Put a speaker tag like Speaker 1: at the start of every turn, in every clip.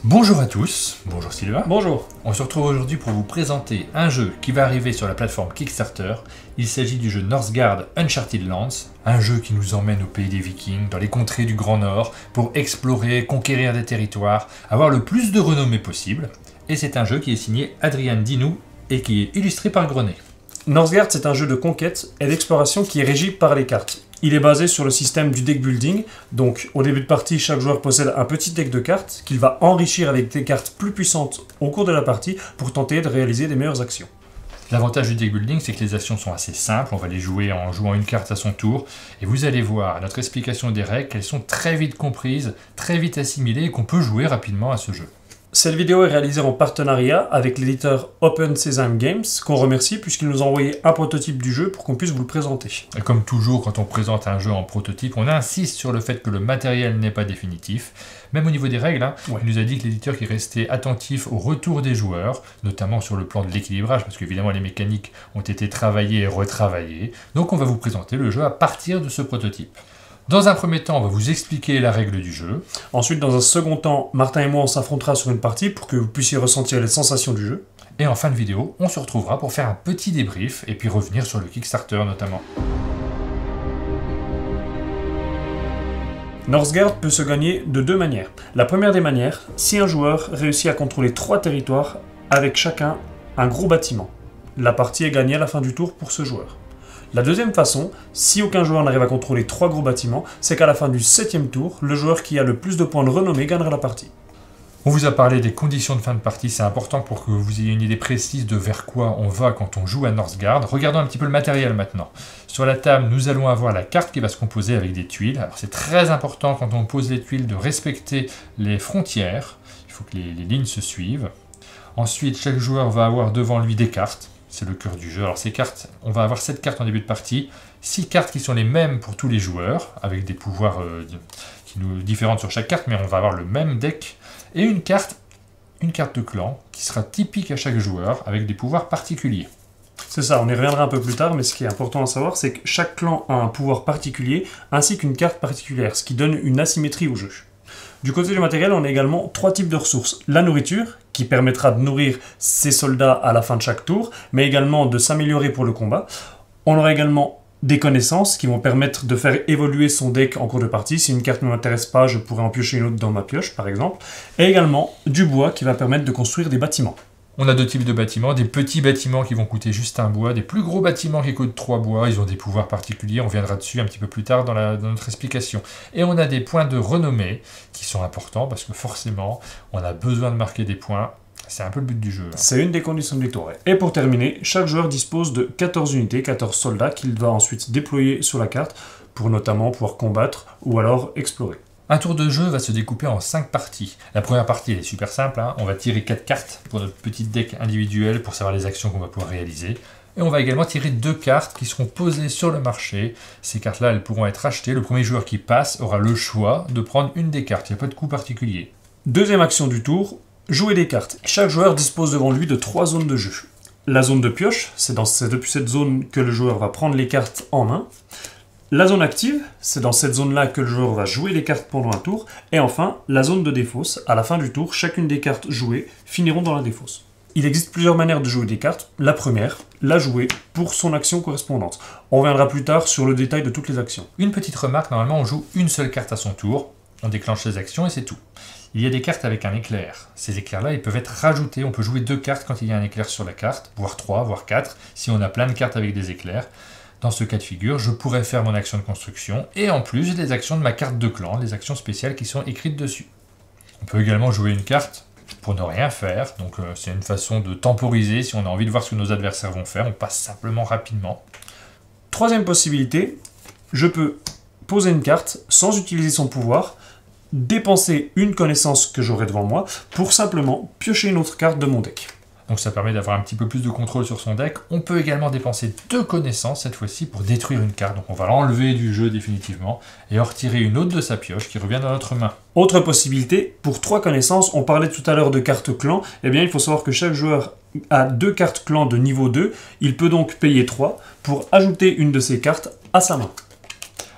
Speaker 1: Bonjour à tous, bonjour Sylvain.
Speaker 2: Bonjour.
Speaker 1: On se retrouve aujourd'hui pour vous présenter un jeu qui va arriver sur la plateforme Kickstarter. Il s'agit du jeu Northgard Uncharted Lands, un jeu qui nous emmène au pays des Vikings, dans les contrées du Grand Nord, pour explorer, conquérir des territoires, avoir le plus de renommée possible. Et c'est un jeu qui est signé Adrian Dinou et qui est illustré par Grenet.
Speaker 2: Northgard, c'est un jeu de conquête et d'exploration qui est régi par les cartes. Il est basé sur le système du deck building, donc au début de partie, chaque joueur possède un petit deck de cartes qu'il va enrichir avec des cartes plus puissantes au cours de la partie pour tenter de réaliser des meilleures actions.
Speaker 1: L'avantage du deck building, c'est que les actions sont assez simples, on va les jouer en jouant une carte à son tour, et vous allez voir à notre explication des règles qu'elles sont très vite comprises, très vite assimilées et qu'on peut jouer rapidement à ce jeu.
Speaker 2: Cette vidéo est réalisée en partenariat avec l'éditeur Open Sesame Games, qu'on remercie puisqu'il nous a envoyé un prototype du jeu pour qu'on puisse vous le présenter.
Speaker 1: Et comme toujours, quand on présente un jeu en prototype, on insiste sur le fait que le matériel n'est pas définitif. Même au niveau des règles, il nous a dit que l'éditeur qui restait attentif au retour des joueurs, notamment sur le plan de l'équilibrage, parce qu'évidemment les mécaniques ont été travaillées et retravaillées. Donc on va vous présenter le jeu à partir de ce prototype. Dans un premier temps, on va vous expliquer la règle du jeu.
Speaker 2: Ensuite, dans un second temps, Martin et moi, on s'affrontera sur une partie pour que vous puissiez ressentir les sensations du jeu.
Speaker 1: Et en fin de vidéo, on se retrouvera pour faire un petit débrief et puis revenir sur le Kickstarter notamment.
Speaker 2: Northgard peut se gagner de deux manières. La première des manières, si un joueur réussit à contrôler 3 territoires avec chacun un gros bâtiment. La partie est gagnée à la fin du tour pour ce joueur. La deuxième façon, si aucun joueur n'arrive à contrôler 3 gros bâtiments, c'est qu'à la fin du 7e tour, le joueur qui a le plus de points de renommée gagnera la partie.
Speaker 1: On vous a parlé des conditions de fin de partie, c'est important pour que vous ayez une idée précise de vers quoi on va quand on joue à Northgard. Regardons un petit peu le matériel maintenant. Sur la table, nous allons avoir la carte qui va se composer avec des tuiles. Alors c'est très important quand on pose les tuiles de respecter les frontières. Il faut que les lignes se suivent. Ensuite, chaque joueur va avoir devant lui des cartes. C'est le cœur du jeu. Alors ces cartes, on va avoir 7 cartes en début de partie, 6 cartes qui sont les mêmes pour tous les joueurs, avec des pouvoirs qui nous différents sur chaque carte, mais on va avoir le même deck, et une carte de clan, qui sera typique à chaque joueur, avec des pouvoirs particuliers.
Speaker 2: C'est ça, on y reviendra un peu plus tard, mais ce qui est important à savoir, c'est que chaque clan a un pouvoir particulier, ainsi qu'une carte particulière, ce qui donne une asymétrie au jeu. Du côté du matériel, on a également 3 types de ressources. La nourriture, qui permettra de nourrir ses soldats à la fin de chaque tour, mais également de s'améliorer pour le combat. On aura également des connaissances qui vont permettre de faire évoluer son deck en cours de partie. Si une carte ne m'intéresse pas, je pourrais en piocher une autre dans ma pioche, par exemple. Et également du bois qui va permettre de construire des bâtiments.
Speaker 1: On a 2 types de bâtiments, des petits bâtiments qui vont coûter juste 1 bois, des plus gros bâtiments qui coûtent 3 bois, ils ont des pouvoirs particuliers, on viendra dessus un petit peu plus tard dans notre explication. Et on a des points de renommée qui sont importants parce que forcément, on a besoin de marquer des points, c'est un peu le but du jeu.
Speaker 2: C'est une des conditions de victoire. Et pour terminer, chaque joueur dispose de 14 unités, 14 soldats qu'il va ensuite déployer sur la carte pour notamment pouvoir combattre ou alors explorer.
Speaker 1: Un tour de jeu va se découper en 5 parties. La première partie elle est super simple, on va tirer 4 cartes pour notre petit deck individuel pour savoir les actions qu'on va pouvoir réaliser. Et on va également tirer 2 cartes qui seront posées sur le marché. Ces cartes-là, elles pourront être achetées. Le premier joueur qui passe aura le choix de prendre une des cartes, il n'y a pas de coup particulier.
Speaker 2: Deuxième action du tour, jouer des cartes. Chaque joueur dispose devant lui de 3 zones de jeu. La zone de pioche, c'est depuis cette zone que le joueur va prendre les cartes en main. La zone active, c'est dans cette zone-là que le joueur va jouer les cartes pendant un tour. Et enfin, la zone de défausse. À la fin du tour, chacune des cartes jouées finiront dans la défausse. Il existe plusieurs manières de jouer des cartes. La première, la jouer pour son action correspondante. On reviendra plus tard sur le détail de toutes les actions.
Speaker 1: Une petite remarque, normalement on joue une seule carte à son tour. On déclenche les actions et c'est tout. Il y a des cartes avec un éclair. Ces éclairs-là, ils peuvent être rajoutés. On peut jouer 2 cartes quand il y a un éclair sur la carte, voire 3, voire 4, si on a plein de cartes avec des éclairs. Dans ce cas de figure, je pourrais faire mon action de construction et en plus, j'ai des actions de ma carte de clan, des actions spéciales qui sont écrites dessus. On peut également jouer une carte pour ne rien faire, donc c'est une façon de temporiser si on a envie de voir ce que nos adversaires vont faire, on passe simplement rapidement.
Speaker 2: Troisième possibilité, je peux poser une carte sans utiliser son pouvoir, dépenser une connaissance que j'aurai devant moi pour simplement piocher une autre carte de mon deck.
Speaker 1: Donc ça permet d'avoir un petit peu plus de contrôle sur son deck. On peut également dépenser 2 connaissances cette fois-ci pour détruire une carte. Donc on va l'enlever du jeu définitivement et en retirer une autre de sa pioche qui revient dans notre main.
Speaker 2: Autre possibilité, pour 3 connaissances, on parlait tout à l'heure de cartes clan. Eh bien il faut savoir que chaque joueur a 2 cartes clan de niveau 2. Il peut donc payer 3 pour ajouter une de ces cartes à sa main.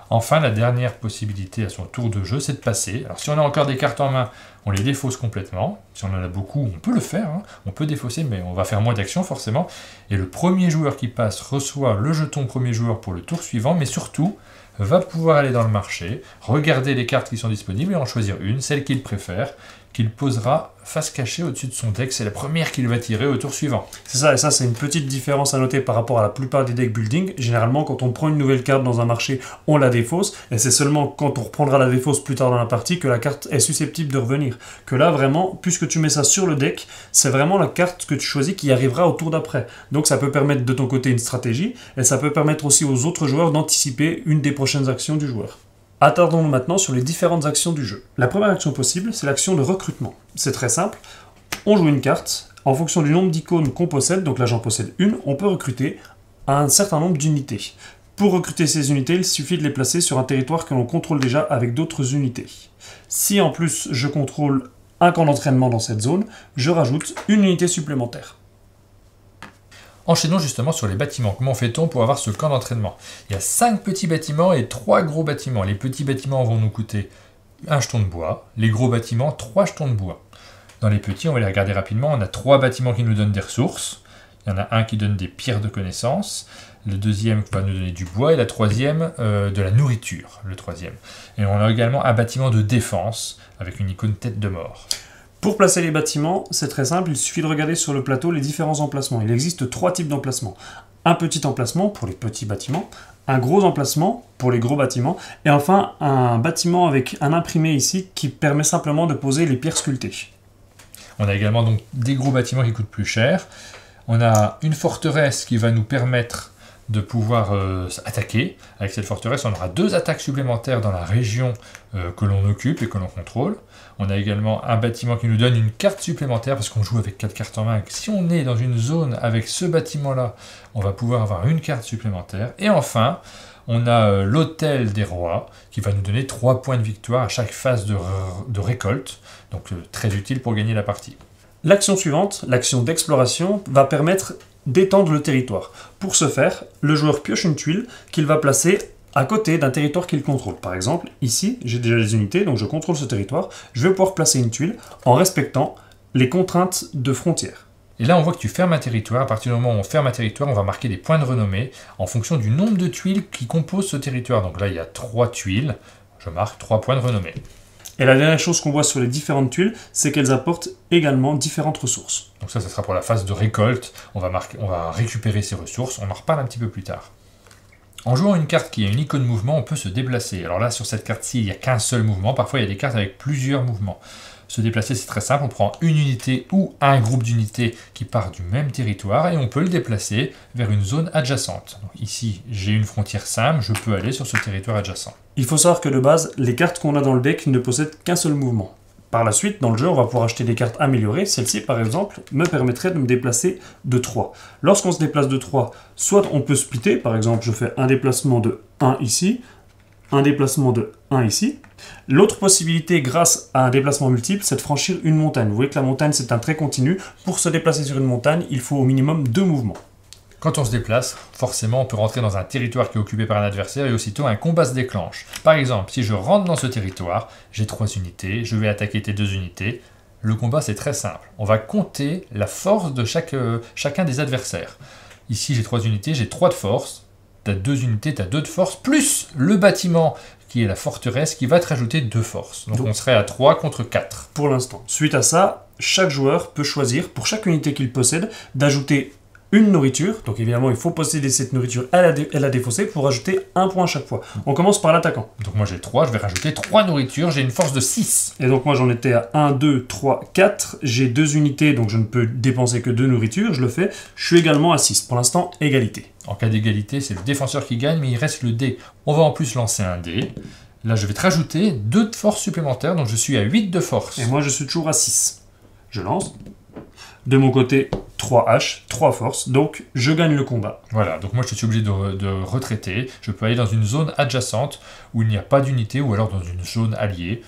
Speaker 1: Enfin, la dernière possibilité à son tour de jeu, c'est de passer. Alors si on a encore des cartes en main, on les défausse complètement. Si on en a beaucoup, on peut le faire, hein. On peut défausser, mais on va faire moins d'actions forcément. Et le premier joueur qui passe reçoit le jeton premier joueur pour le tour suivant, mais surtout va pouvoir aller dans le marché, regarder les cartes qui sont disponibles et en choisir une, celle qu'il préfère, qu'il posera face cachée au-dessus de son deck. C'est la première qu'il va tirer au tour suivant.
Speaker 2: C'est ça, et ça c'est une petite différence à noter par rapport à la plupart des deck building. Généralement, quand on prend une nouvelle carte dans un marché, on la défausse, et c'est seulement quand on reprendra la défausse plus tard dans la partie que la carte est susceptible de revenir. Que là, vraiment, puisque tu mets ça sur le deck, c'est vraiment la carte que tu choisis qui arrivera au tour d'après. Donc ça peut permettre de ton côté une stratégie, et ça peut permettre aussi aux autres joueurs d'anticiper une des prochaines actions du joueur. Attardons-nous maintenant sur les différentes actions du jeu. La première action possible, c'est l'action de recrutement. C'est très simple, on joue une carte, en fonction du nombre d'icônes qu'on possède, donc là j'en possède une, on peut recruter un certain nombre d'unités. Pour recruter ces unités, il suffit de les placer sur un territoire que l'on contrôle déjà avec d'autres unités. Si en plus je contrôle un camp d'entraînement dans cette zone, je rajoute une unité supplémentaire.
Speaker 1: Enchaînons justement sur les bâtiments. Comment fait-on pour avoir ce camp d'entraînement? Il y a 5 petits bâtiments et 3 gros bâtiments. Les petits bâtiments vont nous coûter 1 jeton de bois, les gros bâtiments 3 jetons de bois. Dans les petits, on va les regarder rapidement, on a 3 bâtiments qui nous donnent des ressources. Il y en a un qui donne des pierres de connaissance, le deuxième va nous donner du bois et la troisième de la nourriture, le troisième. Et on a également un bâtiment de défense avec une icône tête de mort.
Speaker 2: Pour placer les bâtiments, c'est très simple, il suffit de regarder sur le plateau les différents emplacements. Il existe 3 types d'emplacements. Un petit emplacement pour les petits bâtiments, un gros emplacement pour les gros bâtiments, et enfin un bâtiment avec un imprimé ici qui permet simplement de poser les pierres sculptées.
Speaker 1: On a également donc des gros bâtiments qui coûtent plus cher. On a une forteresse qui va nous permettre de pouvoir attaquer. Avec cette forteresse, on aura 2 attaques supplémentaires dans la région que l'on occupe et que l'on contrôle. On a également un bâtiment qui nous donne une carte supplémentaire parce qu'on joue avec 4 cartes en main. Si on est dans une zone avec ce bâtiment-là, on va pouvoir avoir une carte supplémentaire. Et enfin, on a l'hôtel des rois qui va nous donner 3 points de victoire à chaque phase de récolte. Donc très utile pour gagner la partie.
Speaker 2: L'action suivante, l'action d'exploration, va permettre d'étendre le territoire. Pour ce faire, le joueur pioche une tuile qu'il va placer à côté d'un territoire qu'il contrôle. Par exemple, ici, j'ai déjà les unités, donc je contrôle ce territoire. Je vais pouvoir placer une tuile en respectant les contraintes de frontières.
Speaker 1: Et là, on voit que tu fermes un territoire. À partir du moment où on ferme un territoire, on va marquer des points de renommée en fonction du nombre de tuiles qui composent ce territoire. Donc là, il y a 3 tuiles. Je marque 3 points de renommée.
Speaker 2: Et la dernière chose qu'on voit sur les différentes tuiles, c'est qu'elles apportent également différentes ressources.
Speaker 1: Donc ça sera pour la phase de récolte. On va récupérer ces ressources. On en reparle un petit peu plus tard. En jouant une carte qui a une icône mouvement, on peut se déplacer. Alors là, sur cette carte-ci, il n'y a qu'un seul mouvement. Parfois, il y a des cartes avec plusieurs mouvements. Se déplacer, c'est très simple. On prend une unité ou un groupe d'unités qui part du même territoire et on peut le déplacer vers une zone adjacente. Donc ici, j'ai une frontière simple. Je peux aller sur ce territoire adjacent.
Speaker 2: Il faut savoir que de base, les cartes qu'on a dans le deck ne possèdent qu'un seul mouvement. Par la suite, dans le jeu, on va pouvoir acheter des cartes améliorées. Celle-ci, par exemple, me permettrait de me déplacer de 3. Lorsqu'on se déplace de 3, soit on peut splitter. Par exemple, je fais un déplacement de 1 ici, un déplacement de 1 ici. L'autre possibilité, grâce à un déplacement multiple, c'est de franchir une montagne. Vous voyez que la montagne, c'est un trait continu. Pour se déplacer sur une montagne, il faut au minimum 2 mouvements.
Speaker 1: Quand on se déplace, forcément, on peut rentrer dans un territoire qui est occupé par un adversaire et aussitôt un combat se déclenche. Par exemple, si je rentre dans ce territoire, j'ai 3 unités, je vais attaquer tes 2 unités. Le combat, c'est très simple. On va compter la force de chacun des adversaires. Ici, j'ai 3 unités, j'ai 3 de force. Tu as 2 unités, tu as 2 de force, plus le bâtiment qui est la forteresse qui va te rajouter 2 forces. Donc on serait à 3 contre 4.
Speaker 2: Pour l'instant. Suite à ça, chaque joueur peut choisir, pour chaque unité qu'il possède, d'ajouter une nourriture. Donc évidemment, il faut posséder cette nourriture et la défausser pour ajouter 1 point à chaque fois. On commence par l'attaquant.
Speaker 1: Donc moi j'ai 3, je vais rajouter 3 nourritures, j'ai une force de 6.
Speaker 2: Et donc moi j'en étais à 1, 2, 3, 4. J'ai 2 unités, donc je ne peux dépenser que 2 nourritures. Je le fais. Je suis également à 6. Pour l'instant, égalité.
Speaker 1: En cas d'égalité, c'est le défenseur qui gagne, mais il reste le dé. On va en plus lancer un dé. Là, je vais te rajouter 2 de force supplémentaires, donc je suis à 8 de force.
Speaker 2: Et moi, je suis toujours à 6. Je lance. De mon côté, 3 H, 3 forces, donc je gagne le combat.
Speaker 1: Voilà, donc moi je suis obligé de retraiter. Je peux aller dans une zone adjacente où il n'y a pas d'unité, ou alors dans une zone alliée.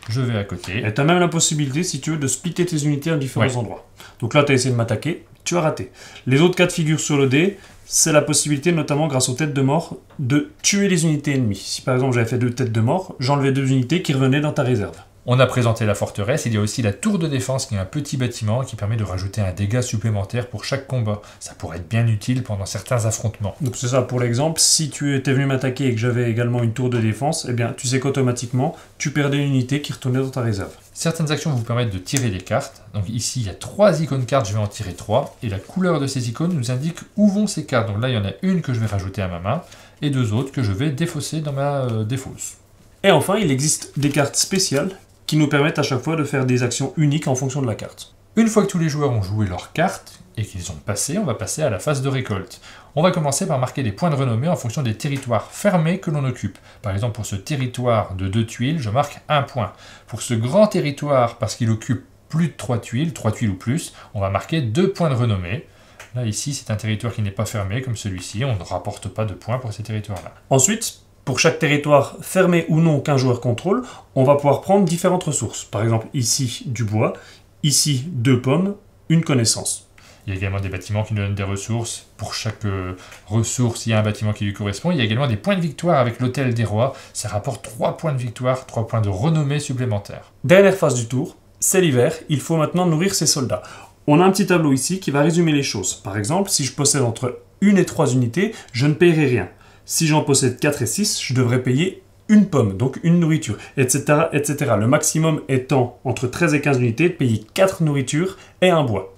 Speaker 1: Je vais à côté.
Speaker 2: Et tu as même la possibilité, si tu veux, de splitter tes unités à différents endroits. Donc là, tu as essayé de m'attaquer, tu as raté. Les autres cas de figure sur le dé, c'est la possibilité, notamment grâce aux têtes de mort, de tuer les unités ennemies. Si par exemple j'avais fait 2 têtes de mort, j'enlevais 2 unités qui revenaient dans ta réserve.
Speaker 1: On a présenté la forteresse, il y a aussi la tour de défense qui est un petit bâtiment qui permet de rajouter un dégât supplémentaire pour chaque combat. Ça pourrait être bien utile pendant certains affrontements.
Speaker 2: Donc c'est ça, pour l'exemple, si tu étais venu m'attaquer et que j'avais également une tour de défense, eh bien tu sais qu'automatiquement, tu perdais une unité qui retournait dans ta réserve.
Speaker 1: Certaines actions vous permettent de tirer des cartes. Donc ici, il y a 3 icônes cartes, je vais en tirer 3. Et la couleur de ces icônes nous indique où vont ces cartes. Donc là, il y en a une que je vais rajouter à ma main et 2 autres que je vais défausser dans ma défausse.
Speaker 2: Et enfin, il existe des cartes spéciales qui nous permettent à chaque fois de faire des actions uniques en fonction de la carte.
Speaker 1: Une fois que tous les joueurs ont joué leurs cartes et qu'ils ont passé, on va passer à la phase de récolte. On va commencer par marquer des points de renommée en fonction des territoires fermés que l'on occupe. Par exemple, pour ce territoire de 2 tuiles, je marque 1 point. Pour ce grand territoire, parce qu'il occupe plus de 3 tuiles ou plus, on va marquer 2 points de renommée. Là, ici, c'est un territoire qui n'est pas fermé, comme celui-ci. On ne rapporte pas de points pour ces territoires-là.
Speaker 2: Ensuite, pour chaque territoire fermé ou non qu'un joueur contrôle, on va pouvoir prendre différentes ressources. Par exemple, ici, du bois, ici, 2 pommes, une connaissance.
Speaker 1: Il y a également des bâtiments qui nous donnent des ressources. Pour chaque ressource, il y a un bâtiment qui lui correspond. Il y a également des points de victoire avec l'hôtel des rois. Ça rapporte 3 points de victoire, 3 points de renommée supplémentaires.
Speaker 2: Dernière phase du tour, c'est l'hiver. Il faut maintenant nourrir ses soldats. On a un petit tableau ici qui va résumer les choses. Par exemple, si je possède entre 1 et 3 unités, je ne paierai rien. Si j'en possède 4 et 6, je devrais payer une pomme, donc une nourriture, etc., etc. Le maximum étant entre 13 et 15 unités, de payer 4 nourritures et un bois.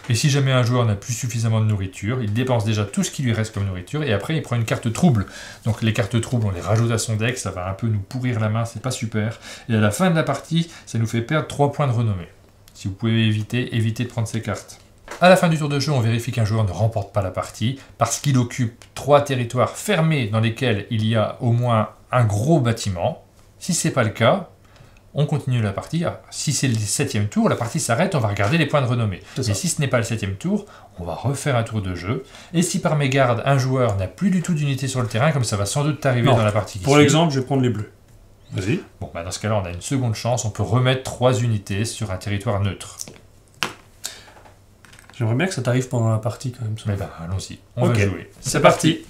Speaker 1: Et si jamais un joueur n'a plus suffisamment de nourriture, il dépense déjà tout ce qui lui reste comme nourriture, et après il prend une carte trouble. Donc les cartes troubles, on les rajoute à son deck, ça va un peu nous pourrir la main, c'est pas super. Et à la fin de la partie, ça nous fait perdre 3 points de renommée. Si vous pouvez éviter de prendre ces cartes. À la fin du tour de jeu, on vérifie qu'un joueur ne remporte pas la partie, parce qu'il occupe 3 territoires fermés dans lesquels il y a au moins un gros bâtiment. Si ce n'est pas le cas, on continue la partie. Si c'est le 7e tour, la partie s'arrête, on va regarder les points de renommée. Et si ce n'est pas le 7e tour, on va refaire un tour de jeu. Et si par mégarde, un joueur n'a plus du tout d'unité sur le terrain, comme ça va sans doute arriver dans la partie qui
Speaker 2: Pour
Speaker 1: suit.
Speaker 2: l'exemple, je vais prendre les bleus. Vas-y.
Speaker 1: Bon, dans ce cas-là, on a une seconde chance, on peut remettre 3 unités sur un territoire neutre.
Speaker 2: J'aimerais bien que ça t'arrive pendant la partie quand même.
Speaker 1: Mais allons-y, on va jouer.
Speaker 2: C'est parti.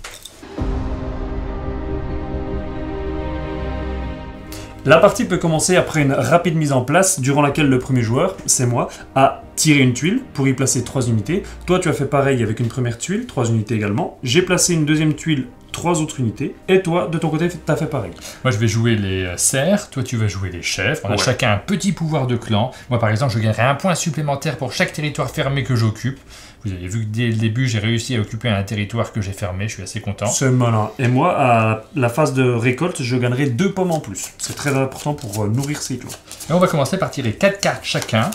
Speaker 2: La partie peut commencer après une rapide mise en place, durant laquelle le premier joueur, c'est moi, a tiré une tuile pour y placer 3 unités. Toi, tu as fait pareil avec une première tuile, 3 unités également. J'ai placé une deuxième tuile, 3 autres unités. Et toi, de ton côté, tu as fait pareil.
Speaker 1: Moi, je vais jouer les serfs, toi, tu vas jouer les chefs. On a chacun un petit pouvoir de clan. Moi, par exemple, je gagnerai un point supplémentaire pour chaque territoire fermé que j'occupe. Vous avez vu que dès le début, j'ai réussi à occuper un territoire que j'ai fermé, je suis assez content.
Speaker 2: C'est malin. Et moi, à la phase de récolte, je gagnerai 2 pommes en plus. C'est très important pour nourrir ces clans.
Speaker 1: Et on va commencer par tirer 4 cartes chacun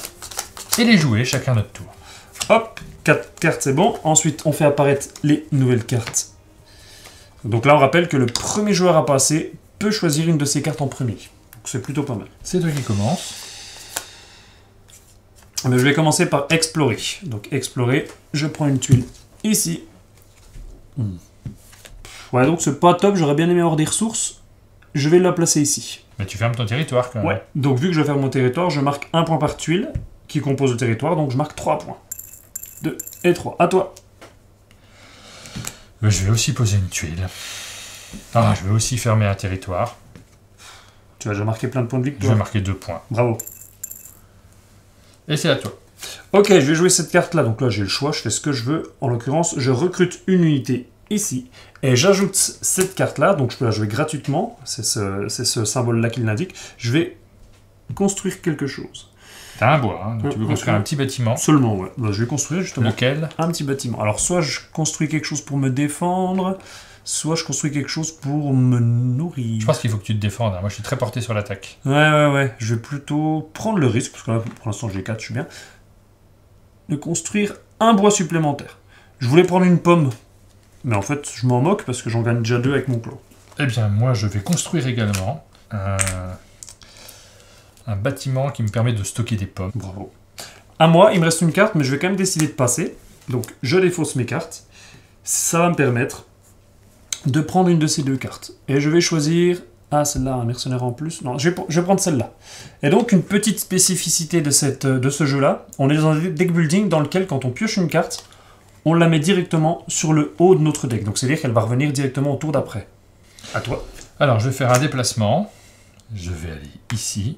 Speaker 1: et les jouer chacun notre tour.
Speaker 2: Hop, 4 cartes, c'est bon. Ensuite, on fait apparaître les nouvelles cartes. Donc là, on rappelle que le premier joueur à passer peut choisir une de ces cartes en premier. Donc c'est plutôt pas mal.
Speaker 1: C'est toi qui commence.
Speaker 2: Mais je vais commencer par explorer. Donc explorer, je prends une tuile ici. Ouais, donc c'est pas top, j'aurais bien aimé avoir des ressources. Je vais la placer ici.
Speaker 1: Mais tu fermes ton territoire quand même.
Speaker 2: Ouais, donc vu que je vais faire mon territoire, je marque 1 point par tuile qui compose le territoire, donc je marque 3 points. 2 et 3. À toi.
Speaker 1: Je vais aussi poser une tuile. Je vais aussi fermer un territoire.
Speaker 2: Tu as déjà marqué plein de points de victoire.
Speaker 1: Je vais marquer 2 points.
Speaker 2: Bravo.
Speaker 1: Et c'est à toi.
Speaker 2: Ok, je vais jouer cette carte-là. Donc là, j'ai le choix, je fais ce que je veux. En l'occurrence, je recrute une unité ici. Et j'ajoute cette carte-là, donc je peux la jouer gratuitement. C'est ce symbole-là qui l'indique. Je vais construire quelque chose.
Speaker 1: T'as un bois, hein, donc tu veux construire un petit bâtiment.
Speaker 2: Seulement, ouais. Bah, je vais construire justement.
Speaker 1: Lequel ?
Speaker 2: Un petit bâtiment. Alors, soit je construis quelque chose pour me défendre, soit je construis quelque chose pour me nourrir.
Speaker 1: Je pense qu'il faut que tu te défendes. Moi, je suis très porté sur l'attaque.
Speaker 2: Ouais. Je vais plutôt prendre le risque, parce que là, pour l'instant, j'ai 4, je suis bien, de construire un bois supplémentaire. Je voulais prendre une pomme, mais en fait, je m'en moque parce que j'en gagne déjà 2 avec mon clan.
Speaker 1: Eh bien, moi, je vais construire également un bâtiment qui me permet de stocker des pommes.
Speaker 2: Bravo. À moi, il me reste une carte, mais je vais quand même décider de passer. Donc, je défausse mes cartes. Ça va me permettre de prendre une de ces 2 cartes. Et je vais choisir... Ah, celle-là, un mercenaire en plus. Non, je vais prendre celle-là. Et donc, une petite spécificité de ce jeu-là, on est dans un deck building dans lequel, quand on pioche une carte, on la met directement sur le haut de notre deck. Donc c'est-à-dire qu'elle va revenir directement au tour d'après. À toi.
Speaker 1: Alors, je vais faire un déplacement. Je vais aller ici.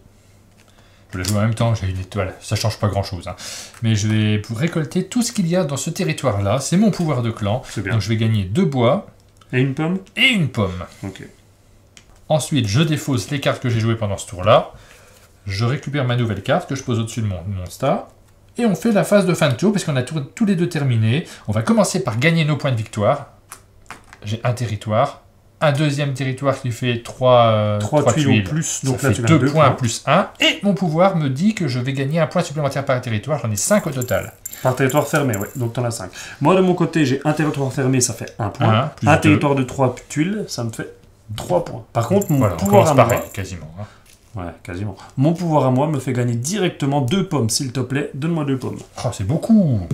Speaker 1: Je vais la jouer en même temps, j'ai une étoile. Ça change pas grand-chose. Hein. Mais je vais récolter tout ce qu'il y a dans ce territoire-là. C'est mon pouvoir de clan.
Speaker 2: C'est bien.
Speaker 1: Donc, je vais gagner 2 bois.
Speaker 2: Et une pomme?
Speaker 1: Et une pomme.
Speaker 2: Ok.
Speaker 1: Ensuite, je défausse les cartes que j'ai jouées pendant ce tour-là. Je récupère ma nouvelle carte que je pose au-dessus de mon star. Et on fait la phase de fin de tour, puisqu'on a tous les deux terminé. On va commencer par gagner nos points de victoire. J'ai un territoire. Un deuxième territoire qui fait 3 tuiles
Speaker 2: en plus.
Speaker 1: Donc ça fait 2 points plus 1. Et mon pouvoir me dit que je vais gagner un point supplémentaire par territoire. J'en ai 5 au total.
Speaker 2: Par territoire fermé, ouais. Donc t'en as 5. Moi, de mon côté, j'ai un territoire fermé, ça fait 1 point. Un territoire de 3 tuiles, ça me fait 3 points. Par contre, mon pouvoir à moi...
Speaker 1: quasiment. Hein.
Speaker 2: Ouais, quasiment. Mon pouvoir à moi me fait gagner directement 2 pommes, s'il te plaît. Donne-moi 2 pommes.
Speaker 1: Oh, c'est beaucoup.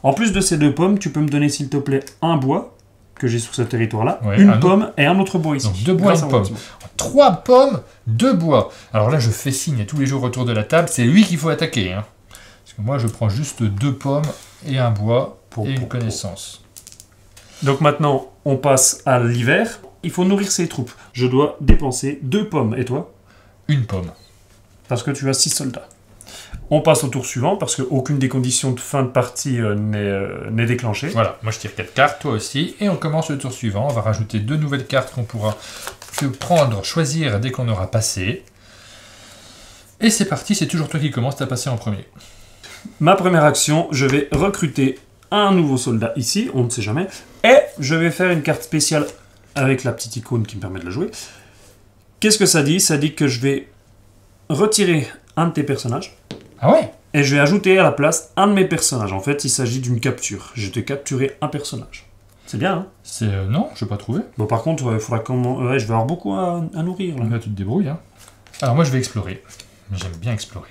Speaker 2: En plus de ces 2 pommes, tu peux me donner, s'il te plaît, un bois que j'ai sur ce territoire-là,
Speaker 1: ouais,
Speaker 2: une pomme et un autre bois ici.
Speaker 1: Donc 2 bois et une pomme. 3 pommes, 2 bois. Alors là, je fais signe tous les jours autour de la table, c'est lui qu'il faut attaquer. Hein. Parce que moi, je prends juste 2 pommes et un bois et une connaissance.
Speaker 2: Donc maintenant, on passe à l'hiver. Il faut nourrir ses troupes. Je dois dépenser 2 pommes. Et toi?
Speaker 1: Une pomme.
Speaker 2: Parce que tu as 6 soldats. On passe au tour suivant, parce qu'aucune des conditions de fin de partie n'est déclenchée.
Speaker 1: Voilà, moi je tire 4 cartes, toi aussi, et on commence le tour suivant. On va rajouter 2 nouvelles cartes qu'on pourra prendre, choisir dès qu'on aura passé. Et c'est parti, c'est toujours toi qui commences à passer en premier.
Speaker 2: Ma première action, je vais recruter un nouveau soldat ici, on ne sait jamais, et je vais faire une carte spéciale avec la petite icône qui me permet de la jouer. Qu'est-ce que ça dit? Ça dit que je vais retirer un de tes personnages.
Speaker 1: Ah ouais?
Speaker 2: Et je vais ajouter à la place un de mes personnages. En fait, il s'agit d'une capture. Je t'ai capturé un personnage. C'est bien, hein?
Speaker 1: C'est... non, je n'ai pas trouvé.
Speaker 2: Bon, par contre, il faudra comment... je vais avoir beaucoup à nourrir, là.
Speaker 1: Là, tu te débrouilles, hein. Alors, moi, je vais explorer. J'aime bien explorer.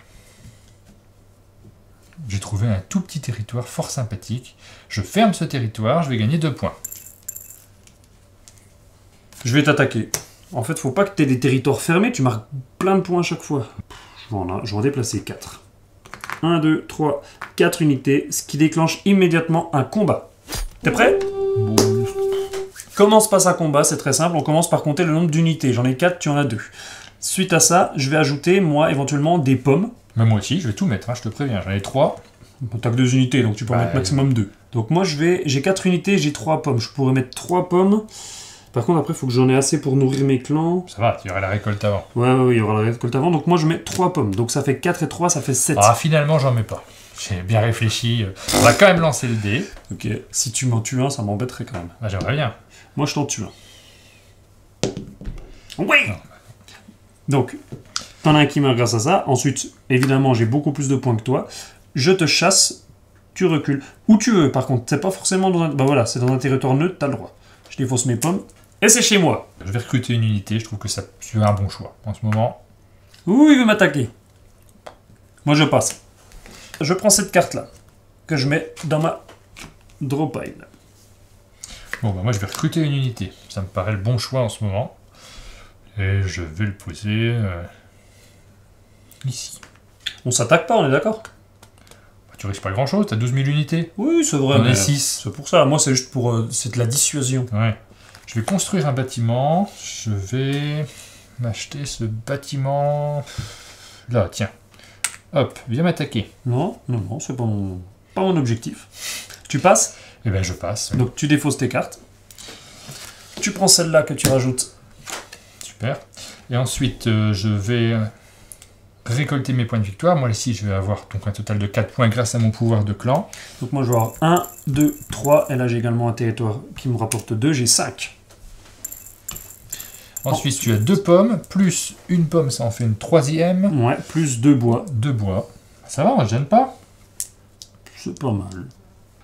Speaker 1: J'ai trouvé un tout petit territoire fort sympathique. Je ferme ce territoire, je vais gagner 2 points.
Speaker 2: Je vais t'attaquer. En fait, faut pas que tu aies des territoires fermés. Tu marques plein de points à chaque fois. Je vais en déplacer 4. 1, 2, 3, 4 unités, ce qui déclenche immédiatement un combat. T'es prêt?
Speaker 1: Bon.
Speaker 2: Comment se passe un combat? C'est très simple, on commence par compter le nombre d'unités. J'en ai 4, tu en as 2. Suite à ça, je vais ajouter, moi, éventuellement, des pommes.
Speaker 1: Mais moi aussi, je vais tout mettre, hein, je te préviens. J'en ai 3.
Speaker 2: T'as que 2 unités, donc tu peux en mettre maximum 2. Donc moi, j'ai 4 unités, j'ai 3 pommes. Je pourrais mettre 3 pommes. Par contre, après, il faut que j'en ai assez pour nourrir mes clans.
Speaker 1: Ça va, tu auras la récolte avant.
Speaker 2: Ouais, il y aura la récolte avant. Donc moi, je mets 3 pommes. Donc ça fait 4 et 3, ça fait 7.
Speaker 1: Ah, finalement, j'en mets pas. J'ai bien réfléchi. On va quand même lancer le dé.
Speaker 2: Ok, si tu m'en tues un, ça m'embêterait quand même.
Speaker 1: Ah, j'aimerais bien.
Speaker 2: Moi, je t'en tue un. Oui. Donc, t'en as un qui meurt grâce à ça. Ensuite, évidemment, j'ai beaucoup plus de points que toi. Je te chasse, tu recules. Où tu veux, par contre. C'est pas forcément dans un... Bah voilà, c'est dans un territoire neutre, t'as le droit. Je défausse mes pommes. Et c'est chez moi.
Speaker 1: Je vais recruter une unité, je trouve que ça c'est un bon choix. En ce moment...
Speaker 2: Ouh, il veut m'attaquer. Moi, je passe. Je prends cette carte-là, que je mets dans ma draw pile.
Speaker 1: Bon, bah moi, je vais recruter une unité. Ça me paraît le bon choix en ce moment. Et je vais le poser... ici.
Speaker 2: On s'attaque pas, on est d'accord?
Speaker 1: Tu risques pas grand-chose, t'as 12 000 unités.
Speaker 2: Oui, c'est vrai.
Speaker 1: On est 6.
Speaker 2: C'est pour ça. Moi, c'est juste pour... c'est de la dissuasion.
Speaker 1: Ouais. Je vais construire un bâtiment. Je vais m'acheter ce bâtiment... Là, tiens. Hop, viens m'attaquer.
Speaker 2: Non, c'est pas mon objectif. Tu passes?
Speaker 1: Eh ben, je passe.
Speaker 2: Donc, tu défausses tes cartes. Tu prends celle-là que tu rajoutes.
Speaker 1: Super. Et ensuite, je vais récolter mes points de victoire. Moi, ici, je vais avoir donc un total de 4 points grâce à mon pouvoir de clan.
Speaker 2: Donc, moi, je vais avoir 1, 2, 3. Et là, j'ai également un territoire qui me rapporte 2. J'ai 5.
Speaker 1: Ensuite, tu as 2 pommes, plus une pomme, ça en fait une 3e.
Speaker 2: Ouais, plus 2 bois.
Speaker 1: 2 bois. Ça va, on ne gêne pas.
Speaker 2: C'est pas mal.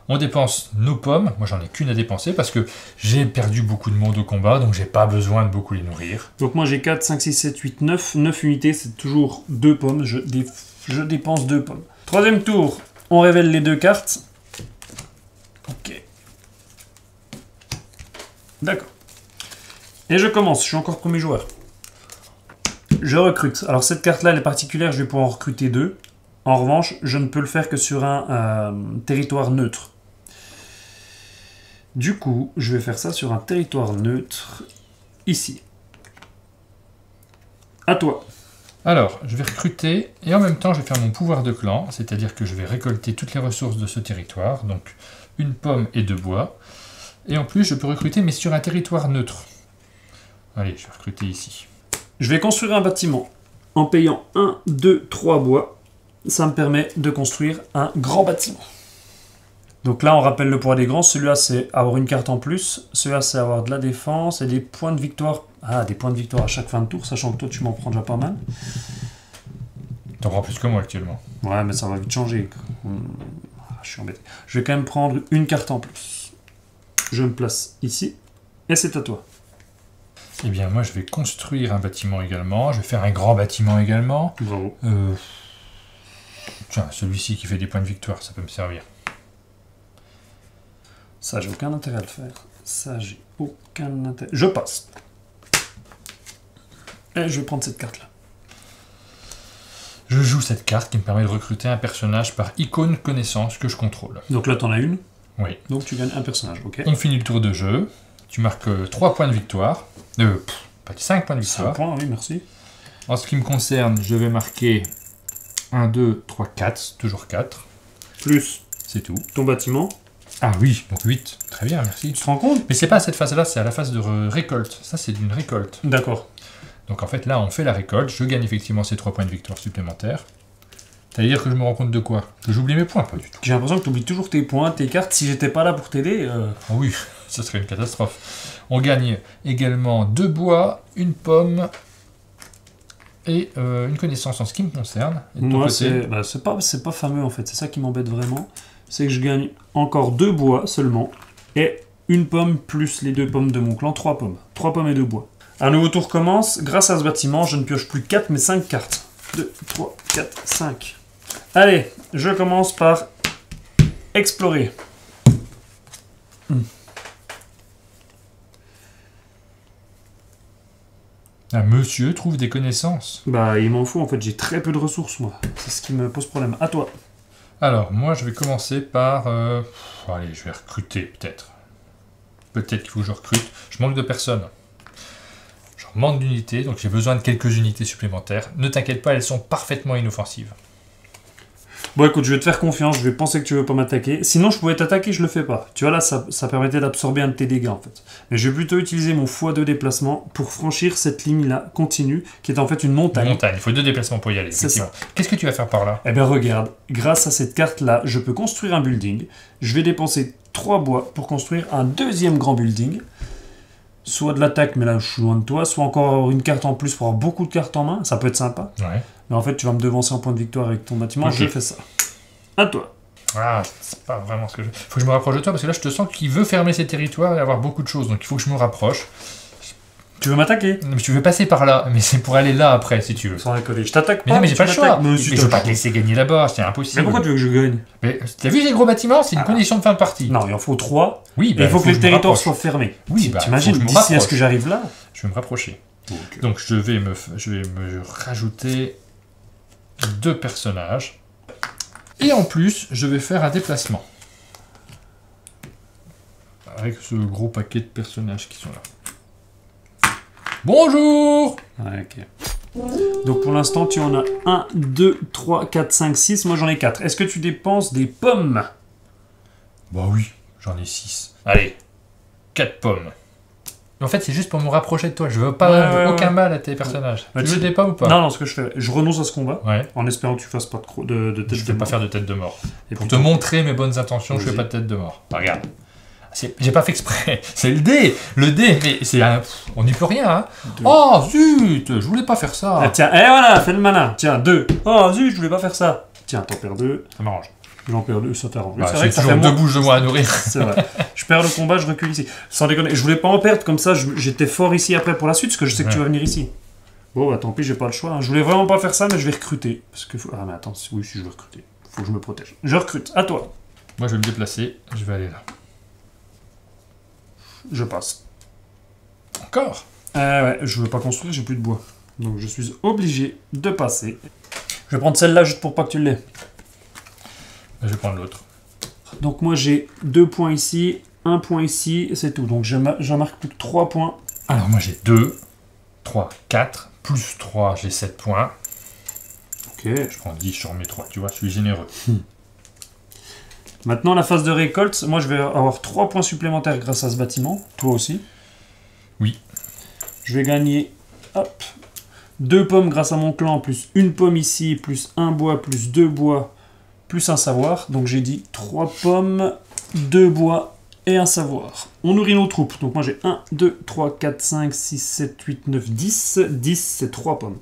Speaker 1: On dépense nos pommes. Moi, j'en ai qu'une à dépenser parce que j'ai perdu beaucoup de monde au combat, donc j'ai pas besoin de beaucoup les nourrir.
Speaker 2: Donc moi, j'ai 4, 5, 6, 7, 8, 9. 9 unités, c'est toujours 2 pommes. Je dépense 2 pommes. Troisième tour, on révèle les 2 cartes. Ok. D'accord. Et je commence, je suis encore premier joueur. Je recrute. Alors cette carte-là, elle est particulière, je vais pouvoir en recruter 2. En revanche, je ne peux le faire que sur un territoire neutre. Du coup, je vais faire ça sur un territoire neutre, ici. À toi.
Speaker 1: Alors, je vais recruter, et en même temps, je vais faire mon pouvoir de clan, c'est-à-dire que je vais récolter toutes les ressources de ce territoire, donc une pomme et 2 bois. Et en plus, je peux recruter, mais sur un territoire neutre. Allez, je vais recruter ici.
Speaker 2: Je vais construire un bâtiment en payant 1, 2, 3 bois. Ça me permet de construire un grand bâtiment. Donc là, on rappelle le poids des grands. Celui-là, c'est avoir une carte en plus. Celui-là, c'est avoir de la défense et des points de victoire. Ah, des points de victoire à chaque fin de tour, sachant que toi, tu m'en prends déjà pas mal.
Speaker 1: T'en prends plus que moi actuellement.
Speaker 2: Ouais, mais ça va vite changer. Je suis embêté. Je vais quand même prendre une carte en plus. Je me place ici. Et c'est à toi.
Speaker 1: Eh bien, moi, je vais construire un bâtiment également. Je vais faire un grand bâtiment également.
Speaker 2: Bravo.
Speaker 1: Tiens, celui-ci qui fait des points de victoire, ça peut me servir.
Speaker 2: Ça, j'ai aucun intérêt à le faire. Ça, j'ai aucun intérêt. Je passe. Et je vais prendre cette carte-là.
Speaker 1: Je joue cette carte qui me permet de recruter un personnage par icône connaissance que je contrôle.
Speaker 2: Donc là, t'en as une.
Speaker 1: Oui.
Speaker 2: Donc tu gagnes un personnage, ok.
Speaker 1: On finit le tour de jeu. Tu marques 3 points de victoire. Pas 5 points de
Speaker 2: 5
Speaker 1: victoire.
Speaker 2: points, oui, merci.
Speaker 1: En ce qui me concerne, je vais marquer 1, 2, 3, 4. Toujours 4.
Speaker 2: Plus
Speaker 1: C'est tout.
Speaker 2: ton bâtiment.
Speaker 1: Ah oui, donc 8. Très bien, merci.
Speaker 2: Tu te rends compte?
Speaker 1: Mais c'est pas à cette phase-là, c'est à la phase de récolte. Ça, c'est d'une récolte.
Speaker 2: D'accord.
Speaker 1: Donc en fait, là, on fait la récolte. Je gagne effectivement ces 3 points de victoire supplémentaires. C'est-à-dire que je me rends compte de quoi? Que j'oublie mes points? Pas du tout.
Speaker 2: J'ai l'impression que tu oublies toujours tes points, tes cartes. Si j'étais pas là pour t'aider...
Speaker 1: Oh oui, ça serait une catastrophe. On gagne également 2 bois, une pomme et une connaissance en ce qui me concerne. Et de ton
Speaker 2: Moi,
Speaker 1: côté,
Speaker 2: c'est pas fameux en fait. C'est ça qui m'embête vraiment. C'est que je gagne encore 2 bois seulement. Et une pomme plus les 2 pommes de mon clan. 3 pommes. 3 pommes et 2 bois. Un nouveau tour commence. Grâce à ce bâtiment, je ne pioche plus 4 mais 5 cartes. 2, 3, 4, 5. Allez, je commence par explorer.
Speaker 1: un monsieur trouve des connaissances.
Speaker 2: Bah, il m'en faut en fait. J'ai très peu de ressources, moi. C'est ce qui me pose problème. À toi.
Speaker 1: Alors, moi, je vais commencer par... allez, je vais recruter, peut-être. Peut-être qu'il faut que je recrute. Je manque de personnes. Je manque d'unités, donc j'ai besoin de quelques unités supplémentaires. Ne t'inquiète pas, elles sont parfaitement inoffensives.
Speaker 2: Bon, écoute, je vais te faire confiance. Je vais penser que tu veux pas m'attaquer. Sinon, je pouvais t'attaquer, je le fais pas. Tu vois, là, ça permettait d'absorber un de tes dégâts, en fait. Mais je vais plutôt utiliser mon x2 déplacement pour franchir cette ligne-là, continue, qui est en fait une montagne.
Speaker 1: Une montagne, il faut 2 déplacements pour y aller,
Speaker 2: C'est
Speaker 1: effectivement.
Speaker 2: ça.
Speaker 1: Qu'est-ce que tu vas faire par là?
Speaker 2: Eh bien, regarde, grâce à cette carte-là, je peux construire un building. Je vais dépenser 3 bois pour construire un deuxième grand building. Soit de l'attaque, mais là, je suis loin de toi. Soit encore une carte en plus pour avoir beaucoup de cartes en main. Ça peut être sympa.
Speaker 1: Ouais.
Speaker 2: Mais en fait, tu vas me devancer en point de victoire avec ton bâtiment.
Speaker 1: Ok.
Speaker 2: Je fais ça. À toi.
Speaker 1: Ah, c'est pas vraiment ce que je... Faut que je me rapproche de toi, parce que là, je te sens qu'il veut fermer ses territoires et avoir beaucoup de choses. Donc, il faut que je me rapproche.
Speaker 2: Tu veux m'attaquer?
Speaker 1: Non, mais tu veux passer par là, mais c'est pour aller là après, si tu veux.
Speaker 2: Sans déconner. Je t'attaque pas.
Speaker 1: Mais non, mais j'ai
Speaker 2: tu
Speaker 1: pas le choix.
Speaker 2: m'attaques.
Speaker 1: Mais
Speaker 2: si
Speaker 1: je
Speaker 2: t'as
Speaker 1: veux
Speaker 2: le
Speaker 1: pas te
Speaker 2: choix.
Speaker 1: laisser gagner là-bas, c'est impossible.
Speaker 2: Mais pourquoi tu veux que je gagne?
Speaker 1: Mais t'as vu ces gros bâtiments? C'est une condition de fin de partie.
Speaker 2: Non, il en faut 3.
Speaker 1: Oui,
Speaker 2: Et il faut que les
Speaker 1: je me
Speaker 2: territoires
Speaker 1: rapproche.
Speaker 2: soient fermés.
Speaker 1: Oui, bah,
Speaker 2: t'imagines,
Speaker 1: faut que je me
Speaker 2: d'ici à ce
Speaker 1: rapproche.
Speaker 2: que j'arrive là.
Speaker 1: Je vais me rapprocher. Donc je vais me rajouter 2 personnages. Et en plus, je vais faire un déplacement. Avec ce gros paquet de personnages qui sont là. Bonjour!
Speaker 2: Ouais, ok. Donc pour l'instant, tu en as 1, 2, 3, 4, 5, 6. Moi, j'en ai 4. Est-ce que tu dépenses des pommes?
Speaker 1: Bah oui, j'en ai 6. Allez, 4 pommes. En fait, c'est juste pour me rapprocher de toi. Je veux pas aucun mal à tes personnages.
Speaker 2: Bah,
Speaker 1: tu veux des pommes ou pas?
Speaker 2: Non, non, ce que je fais, je renonce à ce combat.
Speaker 1: Ouais.
Speaker 2: En espérant que tu fasses pas de tête
Speaker 1: Je
Speaker 2: de
Speaker 1: vais pas
Speaker 2: mort.
Speaker 1: faire de tête de mort.
Speaker 2: Et
Speaker 1: Pour
Speaker 2: puis,
Speaker 1: te montrer mes bonnes intentions, je fais
Speaker 2: Vas-y.
Speaker 1: pas de tête de mort. Regarde. J'ai pas fait exprès. C'est le dé. Le dé, mais c'est un... On n'y peut rien, hein.
Speaker 2: 2.
Speaker 1: Oh, zut. Je voulais pas faire ça.
Speaker 2: Ah, tiens, et voilà, fais le malin. Tiens, 2. Oh, zut, je voulais pas faire ça. Tiens, t'en perds 2.
Speaker 1: Ça m'arrange.
Speaker 2: J'en perds 2, ça t'arrange.
Speaker 1: Bah,
Speaker 2: c'est
Speaker 1: j'ai
Speaker 2: vrai que ça
Speaker 1: toujours
Speaker 2: fait
Speaker 1: 2
Speaker 2: moins.
Speaker 1: bouches de moi à nourrir.
Speaker 2: C'est vrai. Je perds le combat, je recule ici. Sans déconner. Je voulais pas en perdre, comme ça, j'étais fort ici après pour la suite, parce que je sais que tu vas venir ici. Bon, bah tant pis, j'ai pas le choix. Hein. Je voulais vraiment pas faire ça, mais je vais recruter. Parce que... Ah, mais attends, oui, si je veux recruter. Faut que je me protège. Je recrute. À toi.
Speaker 1: Moi, je vais me déplacer. Je vais aller là.
Speaker 2: Je passe.
Speaker 1: Encore?
Speaker 2: Ouais, je veux pas construire, j'ai plus de bois. Donc je suis obligé de passer. Je vais prendre celle-là juste pour pas que tu l'aies.
Speaker 1: Je vais prendre l'autre.
Speaker 2: Donc moi j'ai 2 points ici, un point ici, et c'est tout. Donc j'en marque plus que 3 points.
Speaker 1: Alors moi j'ai 2, 3, 4, plus 3, j'ai 7 points.
Speaker 2: Ok.
Speaker 1: Je prends 10, je remets 3, tu vois, je suis généreux.
Speaker 2: Maintenant, la phase de récolte, moi je vais avoir 3 points supplémentaires grâce à ce bâtiment. Toi aussi.
Speaker 1: Oui.
Speaker 2: Je vais gagner, hop, 2 pommes grâce à mon clan, plus une pomme ici, plus un bois, plus 2 bois, plus un savoir. Donc j'ai dit 3 pommes, 2 bois et un savoir. On nourrit nos troupes. Donc moi j'ai 1, 2, 3, 4, 5, 6, 7, 8, 9, 10. 10, c'est 3 pommes.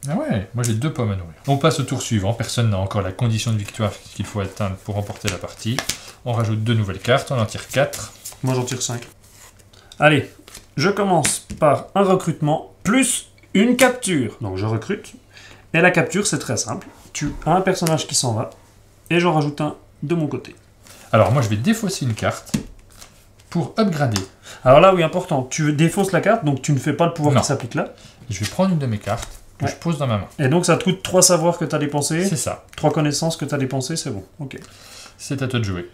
Speaker 1: Ah ouais, moi j'ai 2 pommes à nourrir. On passe au tour suivant, personne n'a encore la condition de victoire qu'il faut atteindre pour remporter la partie. On rajoute 2 nouvelles cartes, on en tire 4.
Speaker 2: Moi j'en tire 5. Allez, je commence par un recrutement plus une capture. Donc je recrute. Et la capture c'est très simple. Tu as un personnage qui s'en va et j'en rajoute un de mon côté.
Speaker 1: Alors moi je vais défausser une carte pour upgrader.
Speaker 2: Alors là oui, important, tu défausses la carte, donc tu ne fais pas le pouvoir
Speaker 1: Non.
Speaker 2: qui s'applique là.
Speaker 1: Je vais prendre une de mes cartes que
Speaker 2: Ouais.
Speaker 1: je pose dans ma main.
Speaker 2: Et donc ça te coûte 3 savoirs que tu as dépensés,
Speaker 1: C'est ça,
Speaker 2: 3 connaissances que tu as dépensées, c'est bon. Ok.
Speaker 1: c'est à toi de jouer.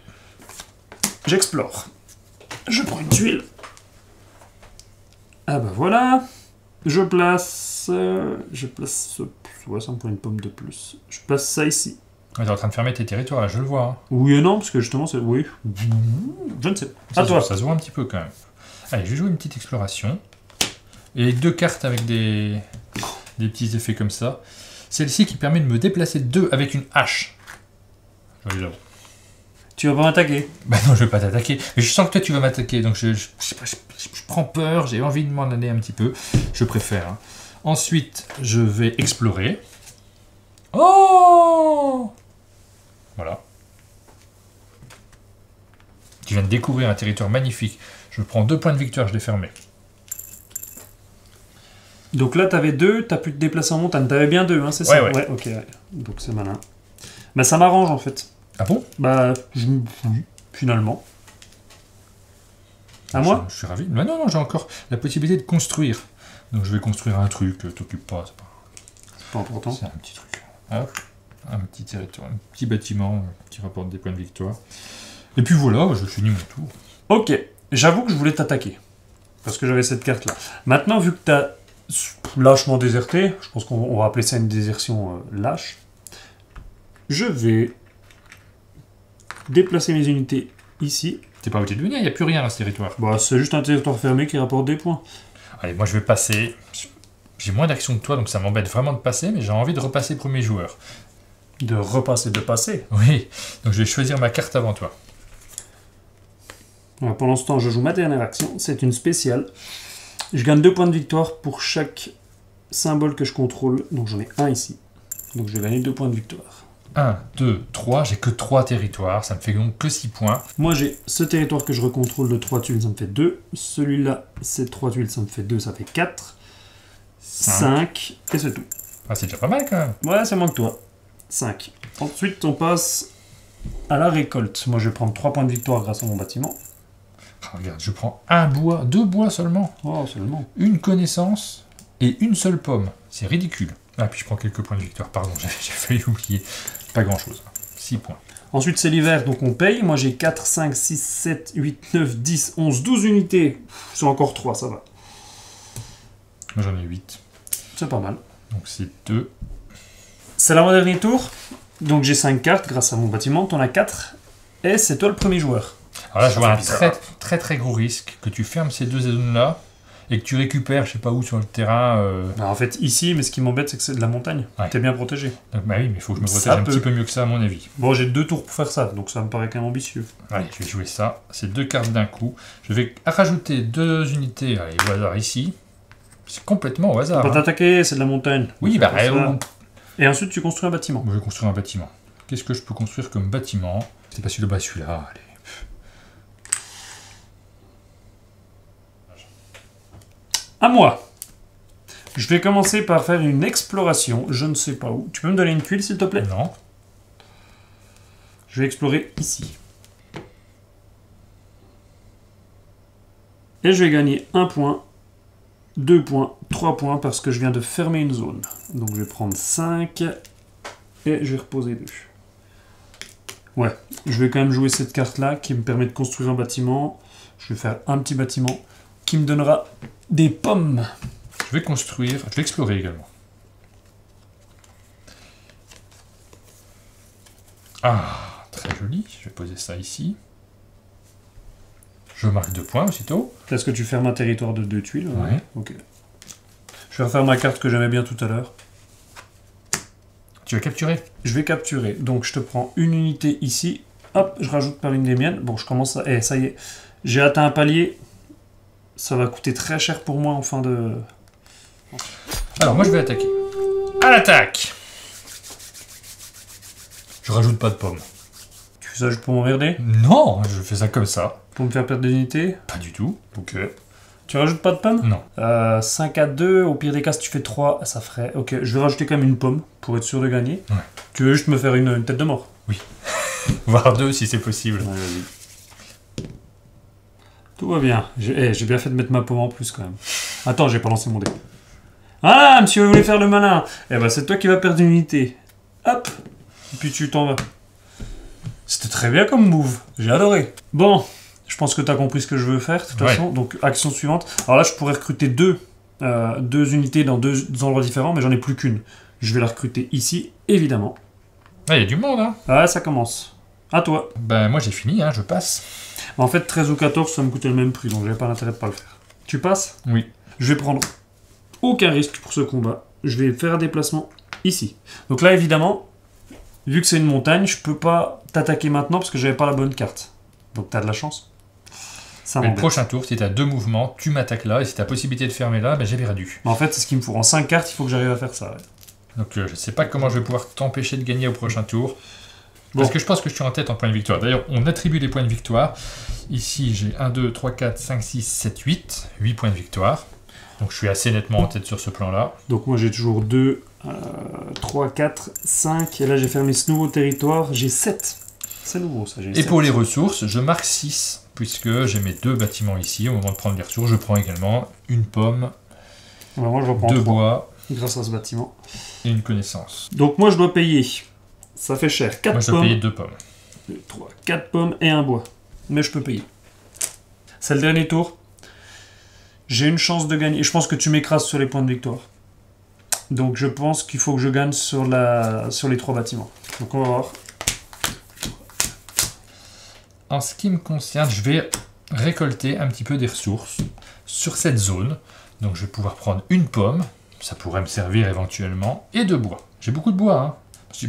Speaker 2: J'explore. Je prends une tuile. Ah bah voilà. Je place... Ouais, ça me prend une pomme de plus. Je place ça ici.
Speaker 1: Tu es en train de fermer tes territoires là, je le vois. Hein.
Speaker 2: Oui et non, parce que justement c'est... Oui. Je ne sais pas.
Speaker 1: Ça,
Speaker 2: À toi.
Speaker 1: ça se voit un petit peu quand même. Allez, je vais jouer une petite exploration. Et 2 cartes avec des petits effets comme ça. Celle-ci qui permet de me déplacer 2 avec une hache. J'avoue.
Speaker 2: Tu vas pas m'attaquer.
Speaker 1: Bah non, je vais pas t'attaquer. Mais je sens que toi tu vas m'attaquer, donc je prends peur, j'ai envie de m'en aller un petit peu. Je préfère. Hein. Ensuite, je vais explorer. Oh! Voilà. Tu viens de découvrir un territoire magnifique. Je prends 2 points de victoire, je l'ai fermé.
Speaker 2: Donc là t'avais 2, t'as pu te déplacer en montagne. T'avais bien 2, hein, c'est ça?
Speaker 1: Ouais.
Speaker 2: Ok, ouais. Donc c'est malin. Bah ça m'arrange en fait.
Speaker 1: Ah bon?
Speaker 2: Bah, finalement. À moi?
Speaker 1: Je suis ravi. Mais non, j'ai encore la possibilité de construire. Donc je vais construire un truc, t'occupe pas, c'est pas...
Speaker 2: C'est pas important.
Speaker 1: C'est un petit truc. Hop, un petit territoire, un petit bâtiment qui rapporte des points de victoire. Et puis voilà, je finis mon tour.
Speaker 2: Ok, j'avoue que je voulais t'attaquer. Parce que j'avais cette carte-là. Maintenant, vu que t'as lâchement déserté, je pense qu'on va appeler ça une désertion lâche, je vais déplacer mes unités ici.
Speaker 1: T'es pas obligé de venir, il n'y a plus rien dans ce territoire.
Speaker 2: Bah, c'est juste un territoire fermé qui rapporte des points.
Speaker 1: Allez, moi je vais passer. J'ai moins d'action que toi, donc ça m'embête vraiment de passer, mais j'ai envie de repasser premier joueur.
Speaker 2: De repasser, de passer.
Speaker 1: Oui, donc je vais choisir ma carte avant toi.
Speaker 2: Alors, pendant ce temps, je joue ma dernière action. C'est une spéciale. Je gagne 2 points de victoire pour chaque symbole que je contrôle. Donc j'en ai un ici. Donc je vais gagner 2 points de victoire.
Speaker 1: 1, 2, 3, j'ai que 3 territoires, ça me fait donc que 6 points.
Speaker 2: Moi j'ai ce territoire que je recontrôle de 3 tuiles, ça me fait 2. Celui-là, c'est 3 tuiles, ça me fait 2, ça fait 4. 5, et c'est tout.
Speaker 1: Ah, c'est déjà pas mal quand même.
Speaker 2: Ouais, c'est moins que toi. 5. Ensuite, on passe à la récolte. Moi je vais prendre 3 points de victoire grâce à mon bâtiment.
Speaker 1: Ah, regarde, je prends un bois, 2 bois seulement,
Speaker 2: Oh, seulement.
Speaker 1: une connaissance et une seule pomme. C'est ridicule. Ah, puis je prends quelques points de victoire, pardon, j'ai failli oublier. Pas grand chose. 6 points.
Speaker 2: Ensuite, c'est l'hiver, donc on paye. Moi j'ai 4, 5, 6, 7, 8, 9, 10, 11, 12 unités. C'est encore 3, ça va.
Speaker 1: Moi j'en ai 8.
Speaker 2: C'est pas mal.
Speaker 1: Donc c'est 2.
Speaker 2: C'est l'avant-dernier tour. Donc j'ai 5 cartes grâce à mon bâtiment. T'en as 4. Et c'est toi le premier joueur.
Speaker 1: Alors là, je vois un
Speaker 2: bizarre.
Speaker 1: très gros risque que tu fermes ces 2 zones-là et que tu récupères, je sais pas où, sur le terrain.
Speaker 2: Alors, en fait, ici, mais ce qui m'embête, c'est que c'est de la montagne.
Speaker 1: Ouais.
Speaker 2: T'es bien protégé.
Speaker 1: Donc, bah oui, mais il faut que je me
Speaker 2: Ça
Speaker 1: protège un
Speaker 2: peut.
Speaker 1: petit peu mieux que ça, à mon avis.
Speaker 2: Bon, j'ai 2 tours pour faire ça, donc ça me paraît quand même ambitieux.
Speaker 1: Allez, je vais jouer ça. C'est 2 cartes d'un coup. Je vais rajouter 2 unités allez, au hasard ici. C'est complètement au hasard.
Speaker 2: Pas
Speaker 1: Hein.
Speaker 2: t'attaquer, c'est de la montagne.
Speaker 1: Oui,
Speaker 2: C'est
Speaker 1: bah,
Speaker 2: pour ça.
Speaker 1: oh.
Speaker 2: Et ensuite, tu construis un bâtiment.
Speaker 1: Je vais construire un bâtiment. Qu'est-ce que je peux construire comme bâtiment? C'est pas celui-là, bah celui-là. Allez.
Speaker 2: À moi. Je vais commencer par faire une exploration. Je ne sais pas où. Tu peux me donner une tuile, s'il te plaît?
Speaker 1: Non.
Speaker 2: Je vais explorer ici. Et je vais gagner 1 point, 2 points, 3 points parce que je viens de fermer une zone. Donc je vais prendre 5 et je vais reposer 2. Ouais, je vais quand même jouer cette carte-là qui me permet de construire un bâtiment. Je vais faire un petit bâtiment qui me donnera des pommes.
Speaker 1: Je vais construire, je vais explorer également. Ah, très joli. Je vais poser ça ici. Je marque 2 points aussitôt.
Speaker 2: Est-ce que tu fermes un territoire de 2 tuiles?
Speaker 1: Ouais.
Speaker 2: Ok. Je vais refaire ma carte que j'aimais bien tout à l'heure.
Speaker 1: Tu vas capturer?
Speaker 2: Je vais capturer. Donc je te prends une unité ici. Hop, je rajoute par une des miennes. Bon, je commence à... Eh, ça y est. J'ai atteint un palier. Ça va coûter très cher pour moi en fin de...
Speaker 1: Alors, moi, je vais attaquer. À l'attaque! Je rajoute pas de pommes.
Speaker 2: Tu fais ça juste pour m'emmerder?
Speaker 1: Non, je fais ça comme ça.
Speaker 2: Pour me faire perdre des unités?
Speaker 1: Pas du tout.
Speaker 2: Ok. Tu rajoutes pas de pommes?
Speaker 1: Non.
Speaker 2: 5 à 2, au pire des cas, si tu fais 3, ça ferait... Ok, je vais rajouter quand même une pomme, pour être sûr de gagner.
Speaker 1: Ouais.
Speaker 2: Tu veux juste me faire une tête de mort?
Speaker 1: Oui. Voire 2 si c'est possible.
Speaker 2: Ouais, vas-y. Tout va bien. J'ai bien fait de mettre ma pomme en plus, quand même. Attends, j'ai pas lancé mon dé. Ah, monsieur voulait faire le malin. Eh ben, c'est toi qui vas perdre une unité. Hop. Et puis tu t'en vas. C'était très bien comme move. J'ai adoré. Bon, je pense que tu as compris ce que je veux faire, de toute façon. Donc, action suivante. Alors là, je pourrais recruter deux unités dans deux endroits différents, mais j'en ai plus qu'une. Je vais la recruter ici, évidemment.
Speaker 1: Ah, il y a du monde, hein.
Speaker 2: Ah, ça commence. À toi.
Speaker 1: Ben, moi, j'ai fini, hein, je passe.
Speaker 2: En fait, 13 ou 14, ça me coûtait le même prix, donc j'avais pas l'intérêt de pas le faire. Tu passes?
Speaker 1: Oui.
Speaker 2: Je vais prendre aucun risque pour ce combat. Je vais faire un déplacement ici. Donc là, évidemment, vu que c'est une montagne, je peux pas t'attaquer maintenant parce que j'avais pas la bonne carte. Donc t'as de la chance. Ça
Speaker 1: Mais le
Speaker 2: m'embête.
Speaker 1: prochain tour, si t'as 2 mouvements, tu m'attaques là, et si t'as possibilité de fermer là, ben j'ai perdu.
Speaker 2: Mais en fait, c'est ce qu'il me faut. En 5 cartes, il faut que j'arrive à faire ça. Ouais.
Speaker 1: Donc je sais pas comment je vais pouvoir t'empêcher de gagner au prochain tour.
Speaker 2: Bon.
Speaker 1: Parce que je pense que je suis en tête en points de victoire. D'ailleurs, on attribue les points de victoire. Ici, j'ai 1, 2, 3, 4, 5, 6, 7, 8. 8 points de victoire. Donc je suis assez nettement en tête sur ce plan-là.
Speaker 2: Donc moi, j'ai toujours 2, 3, 4, 5. Et là, j'ai fermé ce nouveau territoire. J'ai 7. C'est nouveau, ça. J'ai
Speaker 1: Et
Speaker 2: 7.
Speaker 1: pour les ressources, je marque 6, puisque j'ai mes 2 bâtiments ici. Au moment de prendre les ressources, je prends également une pomme,
Speaker 2: Alors, moi, je reprends
Speaker 1: 2
Speaker 2: 3
Speaker 1: bois
Speaker 2: grâce à ce bâtiment.
Speaker 1: et une connaissance.
Speaker 2: Donc moi, je dois payer. Ça fait cher. 4
Speaker 1: Moi, je dois
Speaker 2: pommes.
Speaker 1: payer 2 pommes.
Speaker 2: 2, 3, 4 pommes et un bois. Mais je peux payer. C'est le dernier tour. J'ai une chance de gagner. Je pense que tu m'écrases sur les points de victoire. Donc je pense qu'il faut que je gagne sur les 3 bâtiments. Donc on va voir.
Speaker 1: En ce qui me concerne, je vais récolter un petit peu des ressources sur cette zone. Donc je vais pouvoir prendre une pomme, ça pourrait me servir éventuellement, et 2 bois. J'ai beaucoup de bois, hein. Je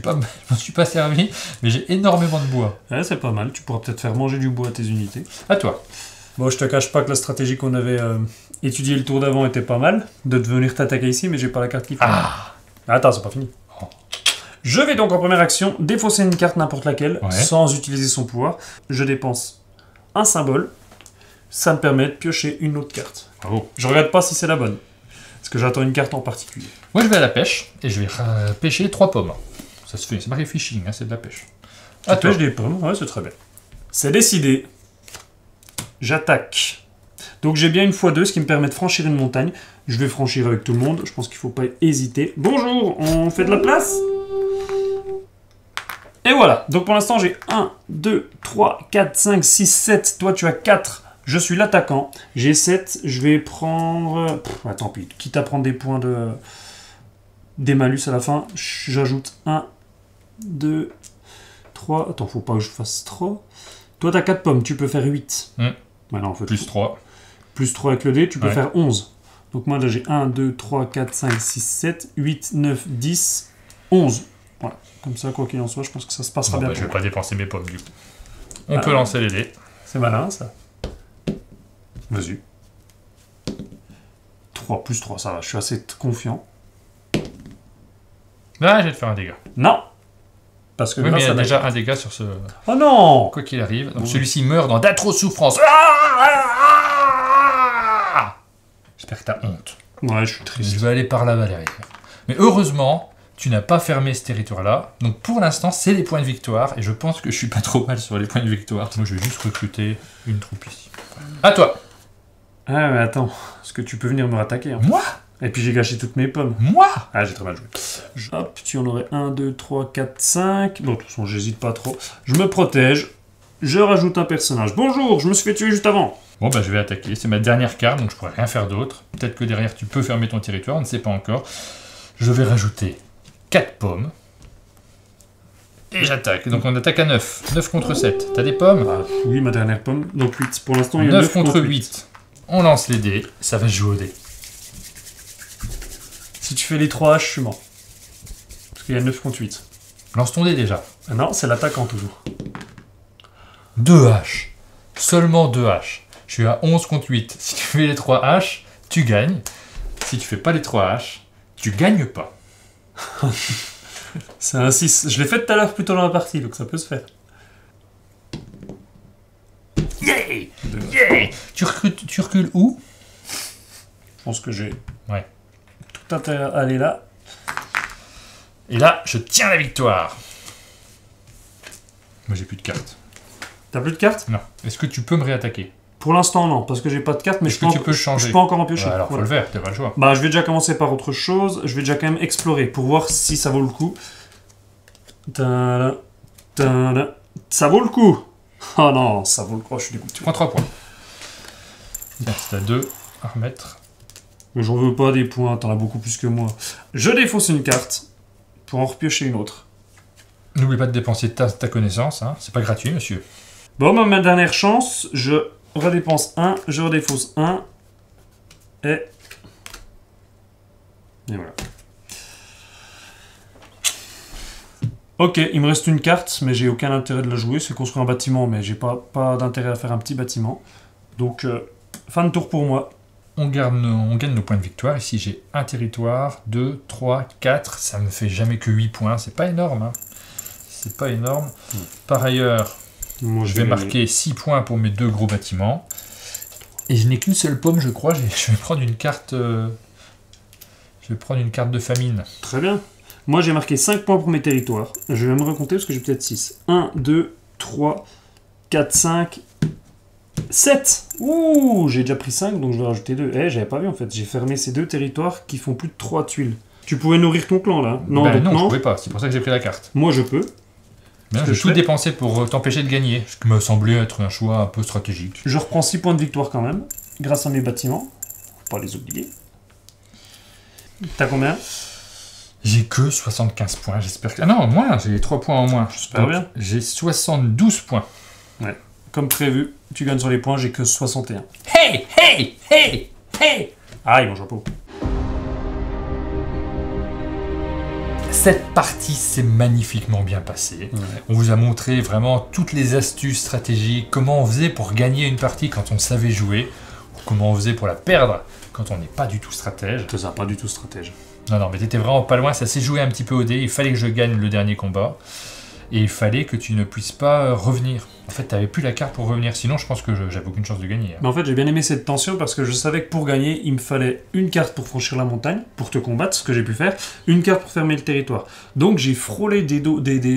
Speaker 1: m'en suis pas servi, mais j'ai énormément de bois.
Speaker 2: Ouais, c'est pas mal. Tu pourras peut-être faire manger du bois à tes unités.
Speaker 1: À toi.
Speaker 2: Bon, je te cache pas que la stratégie qu'on avait étudiée le tour d'avant était pas mal. De venir t'attaquer ici, mais j'ai pas la carte qu'il faut.
Speaker 1: Ah.
Speaker 2: Attends, c'est pas fini.
Speaker 1: Oh.
Speaker 2: Je vais donc en première action défausser une carte n'importe laquelle,
Speaker 1: Ouais.
Speaker 2: sans utiliser son pouvoir. Je dépense un symbole. Ça me permet de piocher une autre carte.
Speaker 1: Bravo.
Speaker 2: Je regarde pas si c'est la bonne. Parce que j'attends une carte en particulier.
Speaker 1: Moi, je vais à la pêche, et je vais pêcher 3 pommes. Ça se fait, c'est marqué fishing, hein, c'est de la pêche.
Speaker 2: Tu
Speaker 1: À toi.
Speaker 2: pêches des pommes, ouais, c'est très bien. C'est décidé. J'attaque. Donc j'ai bien une x2, ce qui me permet de franchir une montagne. Je vais franchir avec tout le monde, je pense qu'il faut pas hésiter. Bonjour, on fait de la place? Et voilà, donc pour l'instant j'ai 1, 2, 3, 4, 5, 6, 7. Toi tu as 4, je suis l'attaquant. J'ai 7, je vais prendre... tant pis, quitte à prendre des points des malus à la fin, j'ajoute 1, 2, 3... Attends, faut pas que je fasse 3. Toi t'as 4 pommes, tu peux faire 8. Maintenant, en fait,
Speaker 1: Plus 3.
Speaker 2: plus 3 avec le dé, tu peux
Speaker 1: Ouais.
Speaker 2: faire 11. Donc moi là j'ai 1, 2, 3, 4, 5, 6, 7, 8, 9, 10, 11. Voilà. Comme ça, quoi qu'il en soit, je pense que ça se passera bien.
Speaker 1: Je
Speaker 2: pour
Speaker 1: vais
Speaker 2: moi.
Speaker 1: pas dépenser mes pommes, du coup. On
Speaker 2: Ah.
Speaker 1: peut lancer les dés.
Speaker 2: C'est malin ça. Vas-y. 3 plus 3, ça va, je suis assez confiant.
Speaker 1: Ah, je vais te faire un dégât.
Speaker 2: Non. Parce que
Speaker 1: Oui, mais il y
Speaker 2: grâce
Speaker 1: a
Speaker 2: à la-
Speaker 1: déjà un dégât sur ce...
Speaker 2: Oh non.
Speaker 1: Quoi qu'il arrive. Donc
Speaker 2: Oui.
Speaker 1: celui-ci meurt dans d'atroces souffrances. J'espère que t'as honte.
Speaker 2: Ouais, je suis triste.
Speaker 1: Je vais aller par là-bas derrière. Mais heureusement, tu n'as pas fermé ce territoire-là. Donc pour l'instant, c'est les points de victoire. Et je pense que je suis pas trop mal sur les points de victoire. Moi, je vais juste recruter une troupe ici. À toi.
Speaker 2: Ah mais attends, est-ce que tu peux venir me rattaquer hein?
Speaker 1: Moi?
Speaker 2: Et puis j'ai gâché toutes mes pommes.
Speaker 1: Moi?
Speaker 2: Ah, j'ai très mal joué. Hop, tu en aurais 1, 2, 3, 4, 5. Bon, de toute façon, j'hésite pas trop. Je me protège. Je rajoute un personnage. Bonjour, je me suis fait tuer juste avant.
Speaker 1: Bon, bah je vais attaquer. C'est ma dernière carte, donc je pourrais rien faire d'autre. Peut-être que derrière, tu peux fermer ton territoire, on ne sait pas encore. Je vais rajouter 4 pommes. Et j'attaque. Donc on attaque à 9. 9 contre 7. T'as des pommes?
Speaker 2: Ah, oui, ma dernière pomme. Donc 8. Pour l'instant, il y a
Speaker 1: 9 contre 8. On lance les dés. Ça va se jouer au dé.
Speaker 2: Si tu fais les 3 H, je suis mort. Parce qu'il y a 9 contre 8.
Speaker 1: Lance ton dé déjà.
Speaker 2: Ah non, c'est l'attaquant toujours.
Speaker 1: 2 H. Seulement 2 H. Je suis à 11 contre 8. Si tu fais les 3 H, tu gagnes. Si tu fais pas les 3 H, tu gagnes pas.
Speaker 2: C'est un 6. Je l'ai fait tout à l'heure plutôt dans la partie, donc ça peut se faire.
Speaker 1: Yeah! Yeah! Tu recules où?
Speaker 2: Je pense que j'ai
Speaker 1: Ouais.
Speaker 2: tout intérêt à aller là.
Speaker 1: Et là, je tiens la victoire. Moi, j'ai plus de cartes.
Speaker 2: T'as plus de cartes?
Speaker 1: Non. Est-ce que tu peux me réattaquer?
Speaker 2: Pour l'instant, non, parce que j'ai pas de cartes, mais
Speaker 1: Est-ce que tu peux changer?
Speaker 2: je peux encore en piocher.
Speaker 1: Ouais, alors, faut
Speaker 2: Voilà.
Speaker 1: le faire, t'as pas le choix.
Speaker 2: Bah, je vais déjà commencer par autre chose. Je vais déjà quand même explorer pour voir si ça vaut le coup. Tada, tada. Ça vaut le coup! Oh non, ça vaut le coup. Oh, je suis dégoûté.
Speaker 1: Tu prends 3 points. Tiens, c'est à 2 à remettre.
Speaker 2: Mais j'en veux pas des points, t'en as beaucoup plus que moi. Je défausse une carte pour en repiocher une autre.
Speaker 1: N'oublie pas de dépenser ta connaissance, hein. C'est pas gratuit, monsieur.
Speaker 2: Bon, bah, ma dernière chance, je redépense 1, je redéfausse 1, et voilà. Ok, il me reste une carte, mais j'ai aucun intérêt de la jouer. C'est construire un bâtiment, mais j'ai pas d'intérêt à faire un petit bâtiment. Donc, fin de tour pour moi.
Speaker 1: On gagne nos points de victoire. Ici, j'ai un territoire, 2, 3, 4. Ça me fait jamais que 8 points. C'est pas énorme, hein. C'est pas énorme. Par ailleurs,
Speaker 2: Moi,
Speaker 1: je vais marquer 6 points pour mes 2 gros bâtiments. Et je n'ai qu'une seule pomme, je crois. Je vais prendre une carte... Je vais prendre une carte de famine.
Speaker 2: Très bien. Moi, j'ai marqué 5 points pour mes territoires. Je vais me recompter parce que j'ai peut-être 6. 1, 2, 3, 4, 5, 7. Ouh, j'ai déjà pris 5, donc je vais rajouter 2. Eh, j'avais pas vu en fait. J'ai fermé ces 2 territoires qui font plus de 3 tuiles. Tu pouvais nourrir ton clan là? Non,
Speaker 1: Ben
Speaker 2: donc
Speaker 1: non, je
Speaker 2: non.
Speaker 1: pouvais pas. C'est pour ça que j'ai pris la carte.
Speaker 2: Moi, je peux.
Speaker 1: Mais
Speaker 2: Ce que
Speaker 1: j'ai
Speaker 2: je
Speaker 1: tout
Speaker 2: fais-
Speaker 1: dépensé pour t'empêcher de gagner. Ce qui me semblait être un choix un peu stratégique.
Speaker 2: Je reprends 6 points de victoire quand même, grâce à mes bâtiments. Faut pas les oublier. T'as combien?
Speaker 1: J'ai que 75 points, j'espère que... Ah non, moins, j'ai 3 points en moins.
Speaker 2: J'espère
Speaker 1: Donc,
Speaker 2: bien.
Speaker 1: J'ai 72 points.
Speaker 2: Comme prévu, tu gagnes sur les points, j'ai que 61.
Speaker 1: Hey, hey, hey, hey!
Speaker 2: Aïe, mon chapeau.
Speaker 1: Cette partie s'est magnifiquement bien passée. On vous a montré vraiment toutes les astuces stratégiques, comment on faisait pour gagner une partie quand on savait jouer, ou comment on faisait pour la perdre quand on n'est pas du tout stratège.
Speaker 2: C'est ça, pas du tout stratège.
Speaker 1: Non, non, mais t'étais vraiment pas loin, ça s'est joué un petit peu au dé, il fallait que je gagne le dernier combat, et il fallait que tu ne puisses pas revenir. En fait, t'avais plus la carte pour revenir, sinon je pense que j'avais aucune chance de gagner.
Speaker 2: Mais en fait, j'ai bien aimé cette tension parce que je savais que pour gagner, il me fallait une carte pour franchir la montagne, pour te combattre, ce que j'ai pu faire, une carte pour fermer le territoire. Donc j'ai frôlé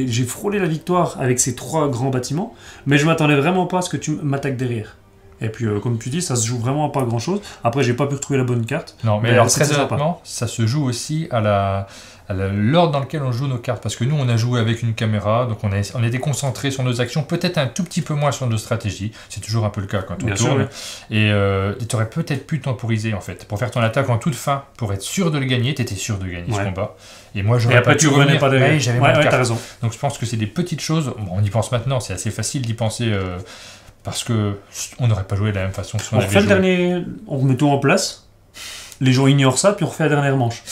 Speaker 2: j'ai frôlé la victoire avec ces 3 grands bâtiments, mais je m'attendais vraiment pas à ce que tu m'attaques derrière. Et puis, comme tu dis, ça se joue vraiment à pas grand chose. Après, j'ai pas pu retrouver la bonne carte.
Speaker 1: Non, mais
Speaker 2: Mais
Speaker 1: alors
Speaker 2: c'était
Speaker 1: très
Speaker 2: sympa.
Speaker 1: honnêtement, ça se joue aussi à l'ordre dans lequel on joue nos cartes. Parce que nous, on a joué avec une caméra, donc on était concentré sur nos actions, peut-être un tout petit peu moins sur nos stratégies. C'est toujours un peu le cas quand on
Speaker 2: Bien sûr,
Speaker 1: tourne.
Speaker 2: oui.
Speaker 1: Et tu aurais peut-être pu temporiser, en fait. Pour faire ton attaque en toute fin, pour être sûr de le gagner, tu étais sûr de gagner ce
Speaker 2: Ouais.
Speaker 1: combat. Et moi,
Speaker 2: Et
Speaker 1: j'aurais
Speaker 2: après,
Speaker 1: pas
Speaker 2: tu
Speaker 1: pu
Speaker 2: revenais
Speaker 1: revenir.
Speaker 2: pas derrière.
Speaker 1: Ouais, j'avais
Speaker 2: Ouais,
Speaker 1: moins de
Speaker 2: ouais,
Speaker 1: cartes.
Speaker 2: t'as raison.
Speaker 1: Donc je pense que c'est des petites choses. Bon, on y pense maintenant, c'est assez facile d'y penser parce que on n'aurait pas joué de la même façon si on
Speaker 2: On
Speaker 1: avait
Speaker 2: refait le
Speaker 1: joué.
Speaker 2: dernier. On remet tout en place. Les gens ignorent ça, puis on refait la dernière manche.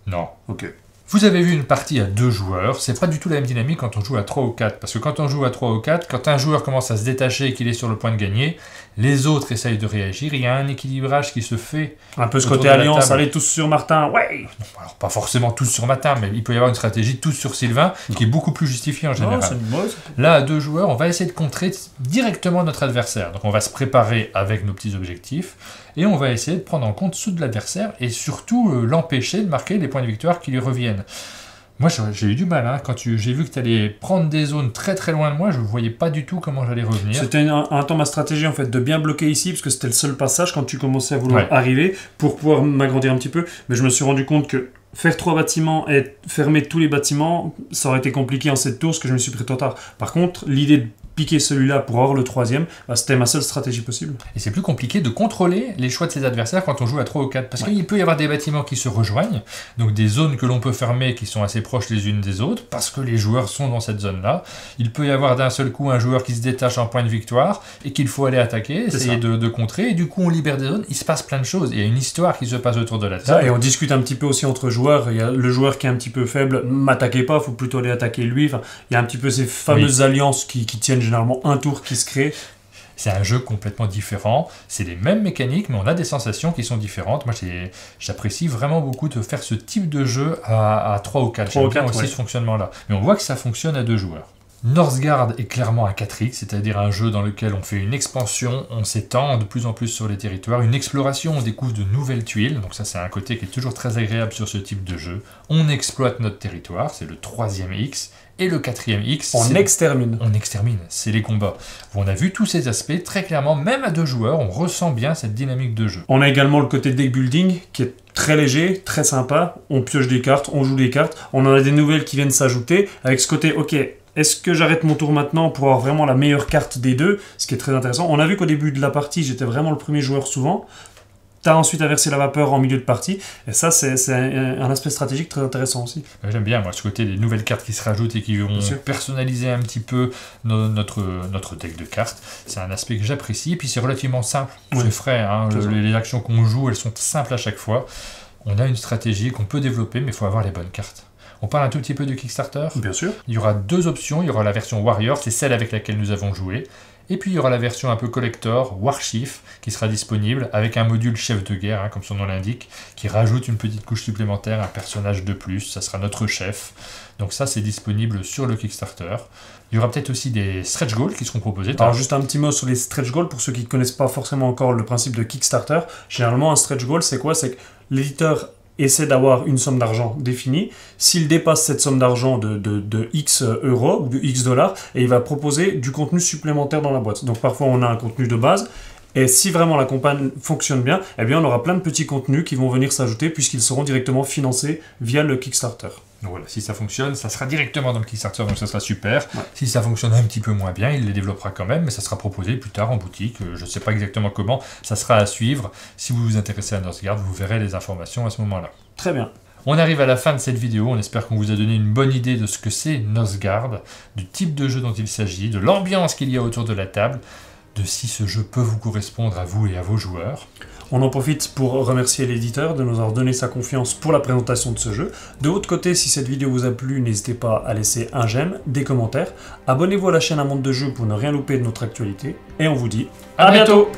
Speaker 1: Non.
Speaker 2: Ok.
Speaker 1: Vous avez vu une partie à 2 joueurs, c'est pas du tout la même dynamique quand on joue à 3 ou 4. Parce que quand on joue à 3 ou 4, quand un joueur commence à se détacher et qu'il est sur le point de gagner, les autres essayent de réagir, il y a un équilibrage qui se fait.
Speaker 2: Un peu ce
Speaker 1: Autour
Speaker 2: côté
Speaker 1: de la
Speaker 2: alliance,
Speaker 1: table.
Speaker 2: allez tous sur Martin, ouais.
Speaker 1: Alors pas forcément tous sur Matin, mais il peut y avoir une stratégie tous sur Sylvain, qui est beaucoup plus justifiée en général.
Speaker 2: Non, c'est une mauvaise.
Speaker 1: Là, à 2 joueurs, on va essayer de contrer directement notre adversaire. Donc on va se préparer avec nos petits objectifs, et on va essayer de prendre en compte ceux de l'adversaire, et surtout l'empêcher de marquer les points de victoire qui lui reviennent. Moi, j'ai eu du mal, hein. Quand j'ai vu que tu allais prendre des zones très très loin de moi, je ne voyais pas du tout comment j'allais revenir.
Speaker 2: C'était un temps ma stratégie en fait, de bien bloquer ici, parce que c'était le seul passage quand tu commençais à vouloir arriver, pour pouvoir m'agrandir un petit peu. Mais je me suis rendu compte que faire 3 bâtiments et fermer tous les bâtiments, ça aurait été compliqué en cette tour, parce que je me suis pris trop tard. Par contre, l'idée de piquer celui-là pour avoir le 3e, c'était ma seule stratégie possible.
Speaker 1: Et c'est plus compliqué de contrôler les choix de ses adversaires quand on joue à 3 ou 4, parce qu'il peut y avoir des bâtiments qui se rejoignent, donc des zones que l'on peut fermer qui sont assez proches les unes des autres, parce que les joueurs sont dans cette zone-là. Il peut y avoir d'un seul coup un joueur qui se détache en point de victoire, et qu'il faut aller attaquer, essayer de contrer, et du coup on libère des zones, il se passe plein de choses, il y a une histoire qui se passe autour de la table.
Speaker 2: Et on discute un petit peu aussi entre joueurs, il y a le joueur qui est un petit peu faible, m'attaquez pas, il faut plutôt aller attaquer lui, enfin, il y a un petit peu ces fameuses alliances qui tiennent généralement un tour qui se crée.
Speaker 1: C'est un jeu complètement différent, c'est les mêmes mécaniques, mais on a des sensations qui sont différentes. Moi, j'apprécie vraiment beaucoup de faire ce type de jeu à 3 ou 4. J'aime bien aussi ce fonctionnement-là. Mais on voit que ça fonctionne à 2 joueurs. Northgard est clairement un 4X, c'est-à-dire un jeu dans lequel on fait une expansion, on s'étend de plus en plus sur les territoires, une exploration, on découvre de nouvelles tuiles, donc ça c'est un côté qui est toujours très agréable sur ce type de jeu. On exploite notre territoire, c'est le 3e X, et le 4e X,
Speaker 2: on extermine.
Speaker 1: On extermine, c'est les combats. On a vu tous ces aspects très clairement, même à 2 joueurs, on ressent bien cette dynamique de jeu.
Speaker 2: On a également le côté deck building qui est très léger, très sympa. On pioche des cartes, on joue des cartes, on en a des nouvelles qui viennent s'ajouter avec ce côté, ok, est-ce que j'arrête mon tour maintenant pour avoir vraiment la meilleure carte des deux? Ce qui est très intéressant. On a vu qu'au début de la partie, j'étais vraiment le premier joueur souvent. T'as ensuite inversé la vapeur en milieu de partie, et ça c'est un aspect stratégique très intéressant aussi.
Speaker 1: J'aime bien moi ce côté des nouvelles cartes qui se rajoutent et qui vont personnaliser un petit peu notre deck de cartes. C'est un aspect que j'apprécie, et puis c'est relativement simple, c'est frais, hein. Les actions qu'on joue, elles sont simples à chaque fois. On a une stratégie qu'on peut développer, mais il faut avoir les bonnes cartes. On parle un tout petit peu du Kickstarter.
Speaker 2: Bien sûr.
Speaker 1: Il y aura 2 options, il y aura la version Warrior, c'est celle avec laquelle nous avons joué. Et puis il y aura la version un peu collector, Warchief, qui sera disponible avec un module chef de guerre, hein, comme son nom l'indique, qui rajoute une petite couche supplémentaire, un personnage de plus, ça sera notre chef. Donc ça c'est disponible sur le Kickstarter. Il y aura peut-être aussi des stretch goals qui seront proposés.
Speaker 2: Alors juste un petit mot sur les stretch goals, pour ceux qui ne connaissent pas forcément encore le principe de Kickstarter. Généralement un stretch goal c'est quoi? C'est que l'éditeur essaie d'avoir une somme d'argent définie. S'il dépasse cette somme d'argent de X euros ou de X dollars, et il va proposer du contenu supplémentaire dans la boîte. Donc parfois on a un contenu de base, et si vraiment la campagne fonctionne bien, eh bien on aura plein de petits contenus qui vont venir s'ajouter puisqu'ils seront directement financés via le Kickstarter.
Speaker 1: Donc voilà, si ça fonctionne, ça sera directement dans le Kickstarter, donc ça sera super. Si ça fonctionne un petit peu moins bien, il les développera quand même, mais ça sera proposé plus tard en boutique. Je ne sais pas exactement comment, ça sera à suivre. Si vous vous intéressez à Northgard, vous verrez les informations à ce moment-là.
Speaker 2: Très bien.
Speaker 1: On arrive à la fin de cette vidéo, on espère qu'on vous a donné une bonne idée de ce que c'est Northgard, du type de jeu dont il s'agit, de l'ambiance qu'il y a autour de la table, de si ce jeu peut vous correspondre à vous et à vos joueurs.
Speaker 2: On en profite pour remercier l'éditeur de nous avoir donné sa confiance pour la présentation de ce jeu. De votre côté, si cette vidéo vous a plu, n'hésitez pas à laisser un j'aime, des commentaires. Abonnez-vous à la chaîne Un Monde de Jeux pour ne rien louper de notre actualité. Et on vous dit à bientôt.